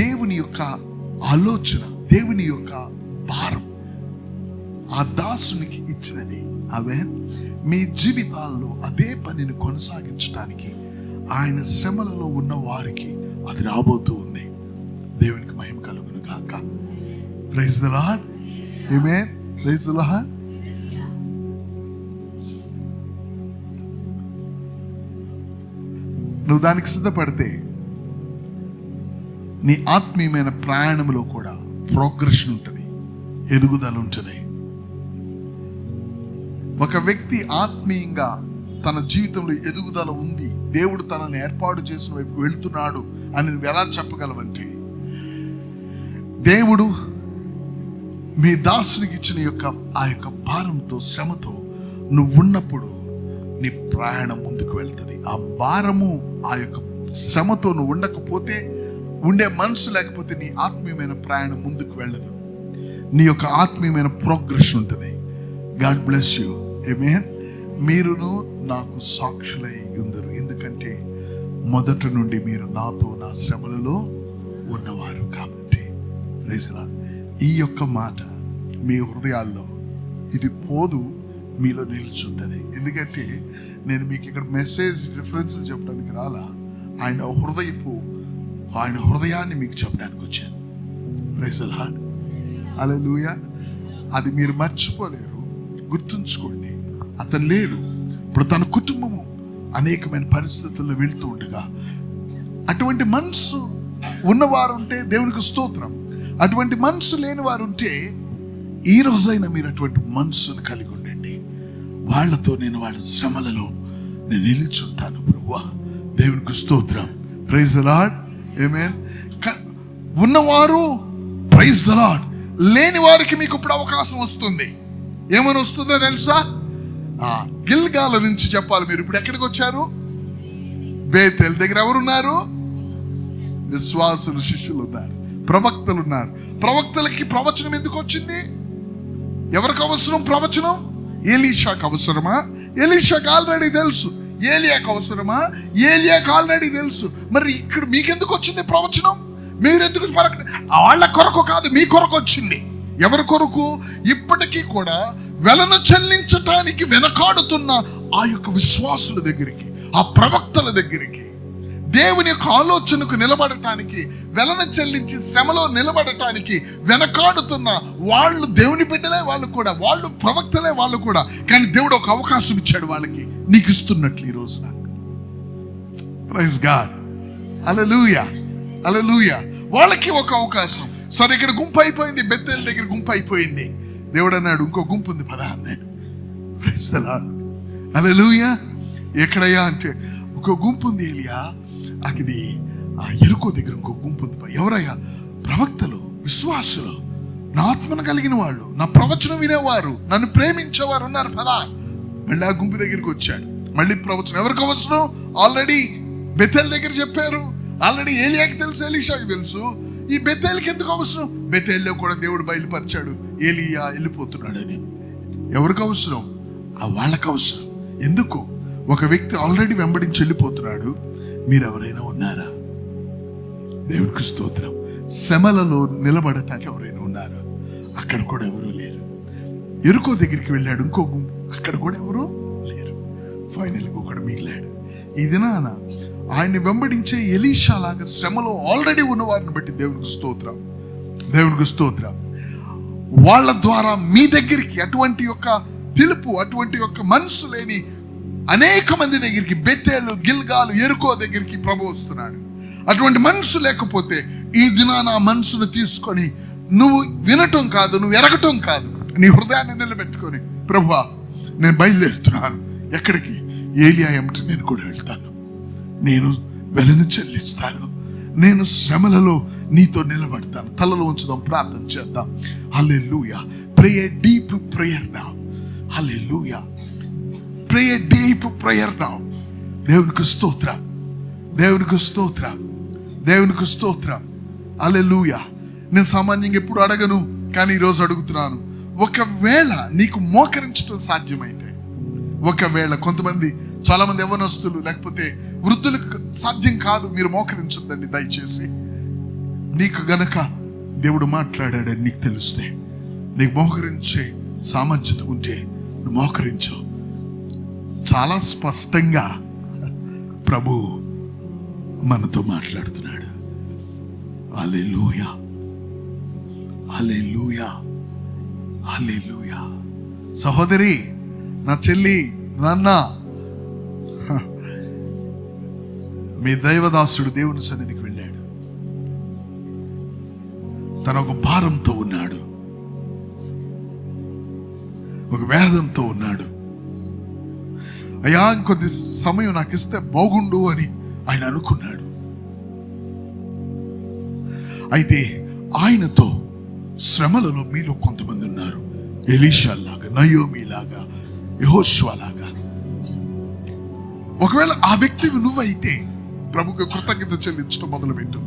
దేవుని యొక్క ఆలోచన, దేవుని యొక్క భారం ఆ దాసునికి ఇచ్చినది. ఆమేన్. మీ జీవితాల్లో అదే పనిని కొనసాగించడానికి ఆయన శ్రమలలో ఉన్న వారికి అది రాబోతూ ఉంది. దేవునికి మహిమ కలుగును గాక. Praise the Lord. ఆమేన్. Praise the Lord. నువ్వు దానికి సిద్ధపడితే నీ ఆత్మీయమైన ప్రయాణంలో కూడా ప్రోగ్రెషన్ ఉంటుంది, ఎదుగుదల ఉంటుంది. ఒక వ్యక్తి ఆత్మీయంగా తన జీవితంలో ఎదుగుదల ఉంది, దేవుడు తనని ఏర్పాటు చేసిన వైపు వెళ్తున్నాడు అని నువ్వు ఎలా చెప్పగలవంటే, దేవుడు మీ దాసునికి ఇచ్చిన ఆ యొక్క భారంతో, శ్రమతో నువ్వు ఉన్నప్పుడు నీ ప్రయాణం ముందుకు వెళ్తుంది. ఆ భారము, ఆ యొక్క శ్రమతో నువ్వు ఉండకపోతే, ఉండే మనసు లేకపోతే నీ ఆత్మీయమైన ప్రయాణం ముందుకు వెళ్ళదు. నీ యొక్క ఆత్మీయమైన ప్రోగ్రెషన్ ఉంటుంది. God bless you. ఆమేన్. మీరును నాకు సాక్షులై ఉందరు, ఎందుకంటే మొదటి నుండి మీరు నాతో నా శ్రమలలో ఉన్నవారు కాబట్టి. Praise the Lord. ఈ యొక్క మాట మీ హృదయాల్లో ఇది పోదు, మీలో నిలుచుంటుంది. ఎందుకంటే నేను మీకు ఇక్కడ మెసేజ్ రిఫరెన్స్లు చెప్పడానికి రాలా, ఆయన హృదయాన్ని మీకు చెప్పడానికి వచ్చాను. Praise the Lord. హల్లెలూయా. అది మీరు మర్చిపోలేరు, గుర్తుంచుకోండి. అతను లేడు, ఇప్పుడు తన కుటుంబము అనేకమైన పరిస్థితుల్లో వెళ్తూ ఉండగా అటువంటి మనసు ఉన్నవారు ఉంటే దేవునికి స్తోత్రం. అటువంటి మనసు లేని వారు ఉంటే ఈ రోజైనా మీరు అటువంటి మనసును కలిగి ఉండండి. వాళ్ళతో నేను వాళ్ళ శ్రమలలో నేను నిలిచుంటాను ప్రభువా. దేవునికి స్తోత్రం. Praise the Lord. ఆమేన్. ఉన్నవారు ప్రైజ్ ది లార్డ్, లేని వారికి మీకు ఇప్పుడు అవకాశం వస్తుంది. ఏమని వస్తుందో తెలుసా? గిల్గాల నుంచి చెప్పాలి. మీరు ఇప్పుడు ఎక్కడికి వచ్చారు? బేతేల్ దగ్గర ఎవరున్నారు? విశ్వాసులు, శిష్యులు ఉన్నారు, ప్రవక్తలు ఉన్నారు. ప్రవక్తలకి ప్రవచనం ఎందుకు వచ్చింది? ఎవరికి అవసరం ప్రవచనం? ఎలీషాకు అవసరమా? ఎలీషాకు ఆల్రెడీ తెలుసు. ఏలియాకు అవసరమా? ఏలియాకు ఆల్రెడీ తెలుసు. మరి ఇక్కడ మీకెందుకు వచ్చింది ప్రవచనం? మీరెందుకు వాళ్ళ కొరకు కాదు, మీ కొరకు వచ్చింది. ఎవరి కొరకు? ఇప్పటికీ కూడా వెలను చెల్లించటానికి వెనకాడుతున్న ఆ యొక్క విశ్వాసుల దగ్గరికి, ఆ ప్రవక్తల దగ్గరికి, దేవుని యొక్క ఆలోచనకు నిలబడటానికి, వెలను చెల్లించి శ్రమలో నిలబడటానికి వెనకాడుతున్న వాళ్ళు దేవుని బిడ్డలే, వాళ్ళు ప్రవక్తలే వాళ్ళు కూడా. కానీ దేవుడు ఒక అవకాశం ఇచ్చాడు వాళ్ళకి, నీకు ఇస్తున్నట్లు ఈ రోజున. Praise God. హల్లెలూయా. హల్లెలూయా. వాళ్ళకి ఒక అవకాశం. సరే, ఇక్కడ గుంపు అయిపోయింది, బెత్తేల్ దగ్గర గుంపు అయిపోయింది. దేవుడు అన్నాడు ఇంకో గుంపు ఉంది పద అన్నాడు. Praise the Lord. హల్లెలూయా. ఎక్కడయ్యా అంటే ఒక గుంపు ఉంది ఏలియా, అది ఆ ఎరుకో దగ్గర ఇంకో గుంపు ఉంది. ఎవరయ్యా? ప్రవక్తలు, విశ్వాసులు, నా ఆత్మను కలిగిన వాళ్ళు, నా ప్రవచనం వినేవారు, నన్ను ప్రేమించేవారు ఉన్నారు పదా. మళ్ళీ ఆ గుంపు దగ్గరికి వచ్చాడు. మళ్ళీ ప్రవచనం ఎవరికి అవసరం? ఆల్రెడీ బెతేల్ దగ్గర చెప్పారు, ఆల్రెడీ ఏలియాకి తెలుసు, ఎలీషాకి తెలుసు. ఈ బెతేల్కి ఎందుకు అవసరం? బెతేల్లో కూడా దేవుడు బయలుపరిచాడు ఏలియా వెళ్ళిపోతున్నాడని. ఎవరికి అవసరం? వాళ్ళకి అవసరం. ఎందుకు? ఒక వ్యక్తి ఆల్రెడీ వెంబడించి వెళ్ళిపోతున్నాడు. మీరు ఎవరైనా ఉన్నారా? దేవునికి స్తోత్రం. శ్రమలలో నిలబడటానికి ఎవరైనా ఉన్నారా? అక్కడ కూడా ఎవరూ లేరు. ఎరుకో దగ్గరికి వెళ్ళాడు ఇంకో గుంపు, అక్కడ కూడా ఎవరూ లేరు. ఫైనల్గా ఒకడు మిగిలాడు. ఈ దినాన ఆయన్ని వెంబడించే ఎలీషా లాగా శ్రమలో ఆల్రెడీ ఉన్న వారిని బట్టి దేవునికి స్తోత్రం. దేవునికి స్తోత్రం. వాళ్ళ ద్వారా మీ దగ్గరికి అటువంటి యొక్క పిలుపు, అటువంటి యొక్క మనసు లేని అనేక మంది దగ్గరికి, బెతేలు, గిల్గాలు, ఎరుకో దగ్గరికి ప్రభు వస్తున్నాడు. అటువంటి మనసు లేకపోతే ఈ దినాన ఆ మనసును తీసుకొని నువ్వు వినటం కాదు, నువ్వు ఎరగటం కాదు, నీ హృదయాన్ని నిలబెట్టుకొని ప్రభువా నేను బయలుదేరుతున్నాను. ఎక్కడికి? ఏలియా ఏమిటి నేను కూడా వెళ్తాను, నేను వెలను చెల్లిస్తాను, నేను శ్రమలలో నీతో నిలబడతాను. తలలో ఉంచుదాం, ప్రార్థన చేద్దాం. Hallelujah. Pray a deep prayer now. Hallelujah. Pray a deep prayer now. దేవునికి స్తోత్రం, దేవునికి స్తోత్రం, దేవునికి స్తోత్రం. హల్లెలూయా. నేను సామాన్యంగా ఎప్పుడు అడగను, కానీ ఈరోజు అడుగుతున్నాను. ఒకవేళ నీకు మోకరించడం సాధ్యమైతే, ఒకవేళ కొంతమంది చాలా మంది యవ్వనస్తులు లేకపోతే వృద్ధులకు సాధ్యం కాదు, మీరు మోకరించొద్దండి దయచేసి. నీకు గనక దేవుడు మాట్లాడాడని నీకు తెలిస్తే, నీకు మోకరించే సామర్థ్యత ఉంటే నువ్వు మోకరించు. చాలా స్పష్టంగా ప్రభు మనతో మాట్లాడుతున్నాడు. హల్లెలూయా, హల్లెలూయా, హల్లెలూయా. సహోదరి, నా చెల్లి, నాన్న, మీ దైవదాసుడు దేవుని సన్నిధికి వెళ్ళాడు. తన ఒక భారంతో ఉన్నాడు, ఒక వేదంతో ఉన్నాడు. అయ్యా, ఇంకొద్ది సమయం నాకు ఇస్తే బాగుండు అని ఆయన అనుకున్నాడు. అయితే ఆయనతో శ్రమలలో మీలో కొంతమంది ఉన్నారు. ఎలీషా లాగా, నయోమి లాగా, యెహోషువ లాగా. ఒకవేళ ఆ వ్యక్తివి నువ్వైతే ప్రభుకు కృతజ్ఞత చెల్లించడం మొదలుపెట్టు.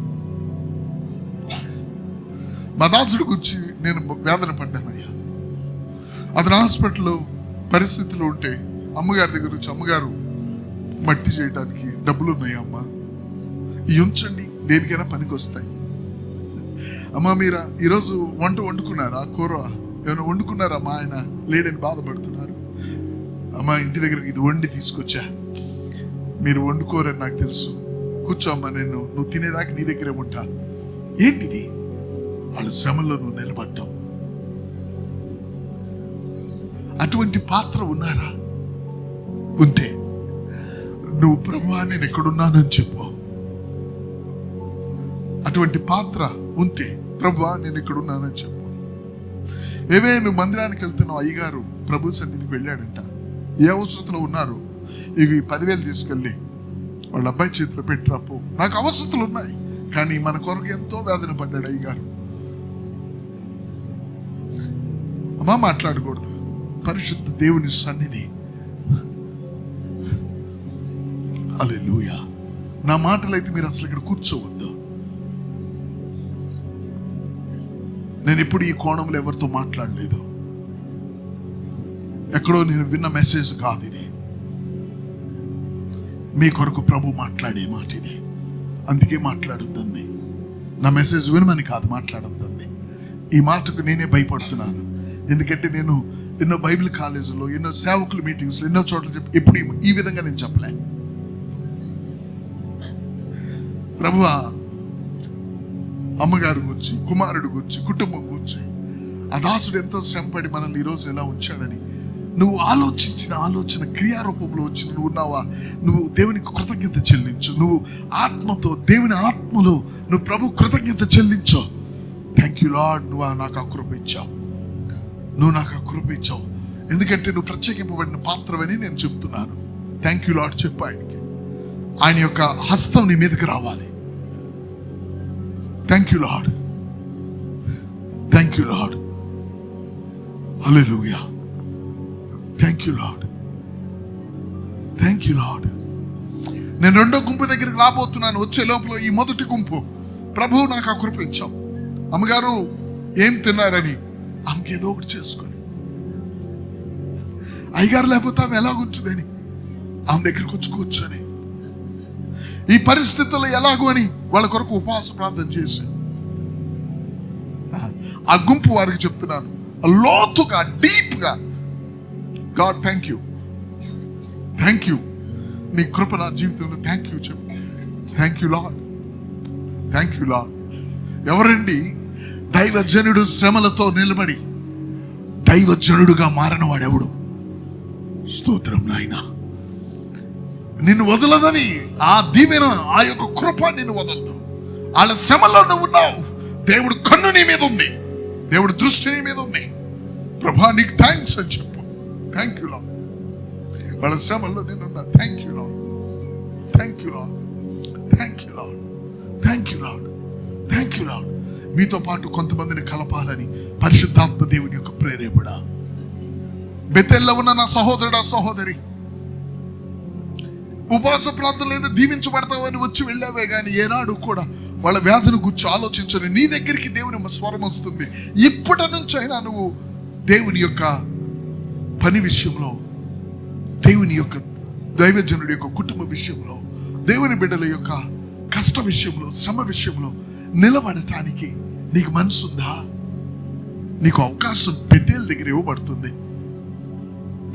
మా దాసుడు గురించి నేను వేదన పడ్డానయ్యా. అతను హాస్పిటల్లో పరిస్థితిలో ఉంటే అమ్మగారి దగ్గర వచ్చి, అమ్మగారు మట్టి చేయడానికి డబ్బులు ఉన్నాయా అమ్మా, ఇవి ఉంచండి, దేనికైనా పనికి వస్తాయి. అమ్మా, మీరు ఈరోజు వంట వండుకున్నారా, కూర ఏమైనా వండుకున్నారా, మా ఆయన లేడని బాధపడుతున్నారు. అమ్మా, ఇంటి దగ్గర ఇది వండి తీసుకొచ్చా, మీరు వండుకోరని నాకు తెలుసు, కూర్చో అమ్మా, నువ్వు తినేదాకా నీ దగ్గరే ఉంటా. ఏంటిది? వాళ్ళ శ్రమల్లో నువ్వు నిలబడ్డావు. అటువంటి పాత్ర ఉన్నారా? ఉంటే నువ్వు ప్రభువా నేను ఎక్కడున్నానని చెప్పు. అటువంటి పాత్ర ఉంటే ప్రభువా నేను ఎక్కడున్నానని చెప్పు. నువ్వు మందిరానికి వెళ్తున్నావు, అయ్యగారు ప్రభు సన్నిధికి వెళ్ళాడంట, ఏ అవసరతలో ఉన్నారు, ఇక ఈ 10,000 తీసుకెళ్ళి వాళ్ళ అబ్బాయి చేతిలో పెట్టిరాపు, నాకు అవసరతలు ఉన్నాయి, కానీ మన కొరకు ఎంతో వేదన పడ్డాడు అయ్యగారు. అమ్మా, మాట్లాడకూడదు. పరిశుద్ధ దేవుని సన్నిధి. హల్లెలూయా. నా మాటలైతే మీరు అసలు ఇక్కడ కూర్చోవద్దు. నేను ఎప్పుడు ఈ కోణంలో ఎవరితో మాట్లాడలేదు. ఎక్కడో నేను విన్న మెసేజ్ కాదు ఇది. మీ కొరకు ప్రభు మాట్లాడే మాట ఇది. అందుకే మాట్లాడొద్దండి. నా మెసేజ్ వినమని కాదు, మాట్లాడొద్దండి. ఈ మాటకు నేనే భయపడుతున్నాను. ఎందుకంటే నేను ఎన్నో బైబిల్ కాలేజీలో, ఎన్నో సేవకుల మీటింగ్స్లో, ఎన్నో చోట్ల చెప్పి ఎప్పుడు ఈ విధంగా నేను చెప్పలే. ప్రభువా, అమ్మగారు గురించి, కుమారుడు గురించి, కుటుంబం గురించి, ఆ దాసుడు ఎంతో శ్రమపడి మనల్ని ఈరోజు ఎలా ఉంచాడని నువ్వు ఆలోచించిన ఆలోచన క్రియారూపంలో వచ్చి నువ్వు ఉన్నావా? నువ్వు దేవునికి కృతజ్ఞత చెల్లించు. నువ్వు ఆత్మతో, దేవుని ఆత్మలో నువ్వు ప్రభు కృతజ్ఞత చెల్లించు. థ్యాంక్ యూ లార్డ్, నువ్వు నాకు ఆ కృప ఇచ్చావు, నువ్వు నాకు ఆ కృప ఇచ్చావు, ఎందుకంటే నువ్వు ప్రత్యేకింపబడిన పాత్రవని నేను చెప్తున్నాను. థ్యాంక్ యూ లార్డ్ చెప్పు ఆయనకి. ఆయన యొక్క హస్తం నీ మీదకి రావాలి. Thank you lord, thank you lord, hallelujah, thank you lord, thank you lord. నేను రెండో గుంపు దగ్గరికి రాబోతున్నాను. వచ్చే లోపల ఈ మొదటి గుంపు, ప్రభువు నాకు ఆ కృప ఇచ్చావు. అమ్మగారు ఏం తిన్నారని ఆమెకి ఏదో ఒకటి చేసుకొని, అయ్యగారు లేకపోతే ఆమె ఎలాగుంటుందని ఆమె దగ్గరికి వచ్చి కూర్చొని, ఈ పరిస్థితుల్లో ఎలాగో అని వాళ్ళ కొరకు ఉపవాస ప్రార్థన చేసి, ఆ గుంపు వారికి చెప్తున్నాను లోతుగా, డీప్గా, God thank you, thank you, నీ కృప నా జీవితంలో థ్యాంక్ యూ చెప్పు. Thank you lord, thank you lord. ఎవరండి? దైవజనుడు శ్రమలతో నిలబడి దైవజనుడుగా మారిన వాడెవడు? స్తోత్రం నాయనా. నిన్ను వదలదని ఆ దీవెన, ఆ యొక్క కృప నిన్ను వదలదు. వాళ్ళ శ్రమలో నువ్వు ఉన్నావు, దేవుడు కన్ను నీ మీద ఉంది, దేవుడు దృష్టి నీ మీద ఉంది. ప్రభా నీకు థ్యాంక్స్ అని చెప్పు. Thank you lord. వాళ్ళ శ్రమల్లో నేనున్నా. Thank you lord, thank you lord, thank you lord, thank you lord, thank you lord. మీతో పాటు కొంతమందిని కలపాలని పరిశుద్ధాత్మ దేవుని యొక్క ప్రేరేపణ. బెతెల్లో ఉన్న నా సహోదరుడా, సహోదరి, ఉపవాస ప్రార్థన లేదా దీవించబడతావని వచ్చి వెళ్ళావే కానీ ఏనాడు కూడా వాళ్ళ వ్యాధిని గురించి ఆలోచించని నీ దగ్గరికి దేవుని స్వరం వస్తుంది. ఇప్పటి నుంచి అయినా నువ్వు దేవుని యొక్క పని విషయంలో, దేవుని యొక్క దైవజనుడి యొక్క కుటుంబ విషయంలో, దేవుని బిడ్డల యొక్క కష్ట విషయంలో, శ్రమ విషయంలో నిలబడటానికి నీకు మనసుందా? నీకు అవకాశం బెతేల్ దగ్గర ఇవ్వబడుతుంది.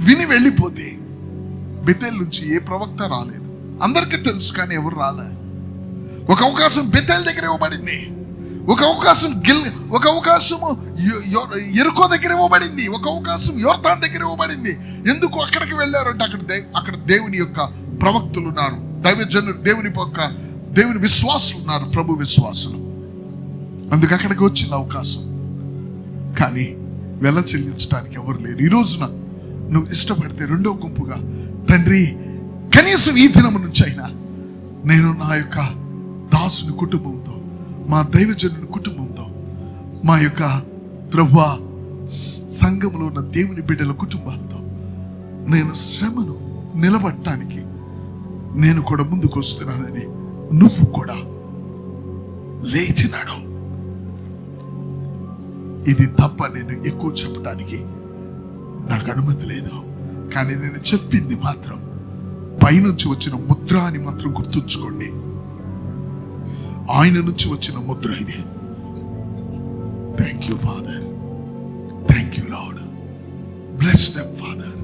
విని వెళ్ళిపోతే, బెతేల్ నుంచి ఏ ప్రవక్త రాలేదు, అందరికీ తెలుసు, కానీ ఎవరు రాలే. ఒక అవకాశం బెతేల్ దగ్గర ఇవ్వబడింది, ఒక అవకాశం ఎరుకో దగ్గర ఇవ్వబడింది, ఒక అవకాశం యోర్దాను దగ్గర ఇవ్వబడింది. ఎందుకు అక్కడికి వెళ్ళారంటే అక్కడ దేవుని యొక్క ప్రవక్తులు ఉన్నారు, దైవజనులు, దేవుని విశ్వాసులు ఉన్నారు, ప్రభు విశ్వాసులు. అందుకు అక్కడికి వచ్చింది అవకాశం. కానీ వెల చెల్లించడానికి ఎవరు లేరు. ఈ రోజున నువ్వు ఇష్టపడితే రెండో గుంపుగా, తండ్రి కనీసం ఈ దినము నుంచి అయినా నేను నా యొక్క దాసుని కుటుంబంతో, మా దైవజనుని కుటుంబంతో, మా యొక్క ప్రభువా సంఘంలో ఉన్న దేవుని బిడ్డల కుటుంబాలతో నేను శ్రమను నిలబడటానికి నేను కూడా ముందుకు వస్తున్నానని నువ్వు కూడా లేచినాడు. ఇది తప్ప నేను ఎక్కువ చెప్పడానికి నాకు అనుమతి లేదు. కానీ నేను చెప్పింది మాత్రం పైనుంచి వచ్చిన ముద్ర అని మాత్రం గుర్తుంచుకోండి. ఆయన నుంచి వచ్చిన ముద్ర ఇది. Thank you father, thank you lord, bless them father.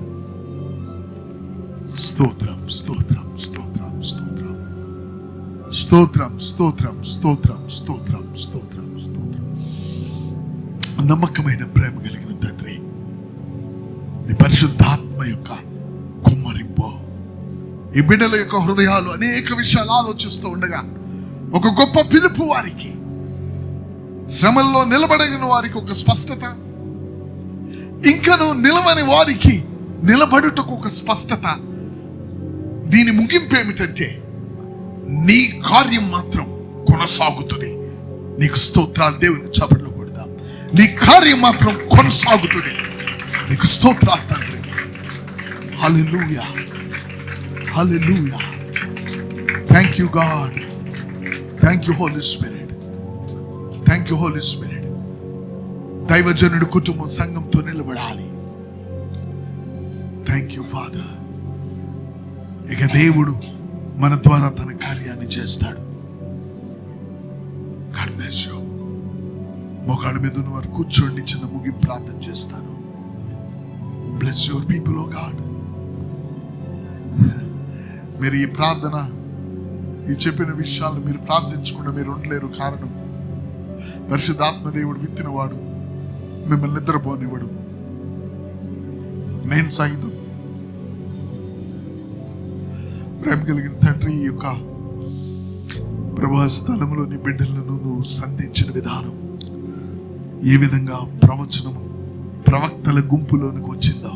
స్తోత్రం, స్తోత్రం, స్తోత్రం, స్తోత్రం, స్తోత్రం, స్తోత్రం, స్తోత్రం, స్తోత్రం, స్తోత్రం, స్తోత్రం. నమ్మకమైన ప్రేమ కలిగిన తండ్రి, నీ పరిశుద్ధాత్మ యొక్క కుమ్మరింపు ఈ బిడ్డల యొక్క హృదయాలు అనేక విషయాలు ఆలోచిస్తూ ఉండగా, ఒక గొప్ప పిలుపు వారికి, శ్రమల్లో నిలబడిన వారికి ఒక స్పష్టత, ఇంకను నిలవని వారికి నిలబడుటకు ఒక స్పష్టత. దీని ముగింపు ఏమిటంటే, నీ కార్యం మాత్రం కొనసాగుతుంది. నీకు స్తోత్రాలు. దేవుని చప్పట్లు కొడదాం. నీ కార్యం మాత్రం కొనసాగుతుంది. నీకు స్తోత్రాలు తండ్రి. Hallelujah, hallelujah. Thank you God, thank you Holy Spirit, thank you Holy Spirit. దైవజనుడి కుటుంబం సంఘంతో నిలబడాలి. Thank you Father. ఇక దేవుడు మన ద్వారా తన కార్యాన్ని చేస్తాడు. God bless you. మోకాళ్ళ మీద ఉన్న వారు కూర్చోండి, చిన్న ముగింపు ప్రార్థన చేస్తాను. Bless your people O God. మీరు ఈ ప్రార్థన, ఈ చెప్పిన విషయాలను మీరు ప్రార్థించకుండా మీరు ఉండలేరు. కారణం, పరిశుద్ధాత్మ దేవుడు విత్తినవాడు మిమ్మల్ని నిద్రపోనివాడు. నేను సైతం ప్రేమ కలిగిన తండ్రి, ఈ యొక్క ప్రభా స్థలంలో నీ బిడ్డలను నువ్వు సంధించిన విధానం, ఏ విధంగా ప్రవచనము ప్రవక్తల గుంపులోనికి వచ్చిందో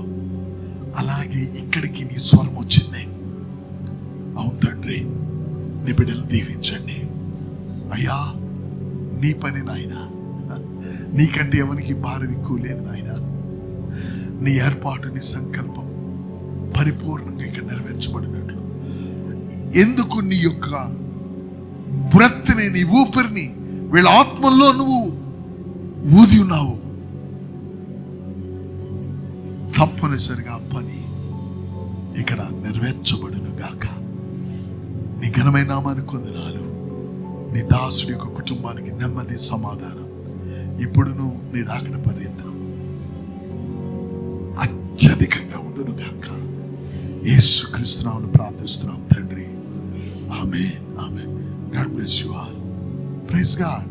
అలాగే ఇక్కడికి నీ స్వరం వచ్చింది. అవును తండ్రి, నీ బిడ్డలు దీవించండి అయ్యా. నీ పని నాయన, నీకంటే ఎవరికి భారం ఎక్కువ లేదు నాయన. నీ ఏర్పాటు, నీ సంకల్పం పరిపూర్ణంగా ఇక్కడ నెరవేర్చబడినట్లు, ఎందుకు నీ యొక్క బ్రత్ని, నీ ఊపిరిని వీళ్ళ ఆత్మల్లో నువ్వు ఊది ఉన్నావు. తప్పనిసరిగా పని ఇక్కడ నెరవేర్చబడును గాక. నీ ఘనమైన నామానికి వందనాలు. నీ దాసుడి యొక్క కుటుంబానికి నెమ్మది, సమాధానం ఇప్పుడును నీ రాకడ పర్యంతం అత్యధికంగా ఉండును గాక. యేసుక్రీస్తు నామమున ప్రార్థిస్తున్నాం తండ్రి. ఆమేన్, ఆమేన్. God bless you all. Praise God.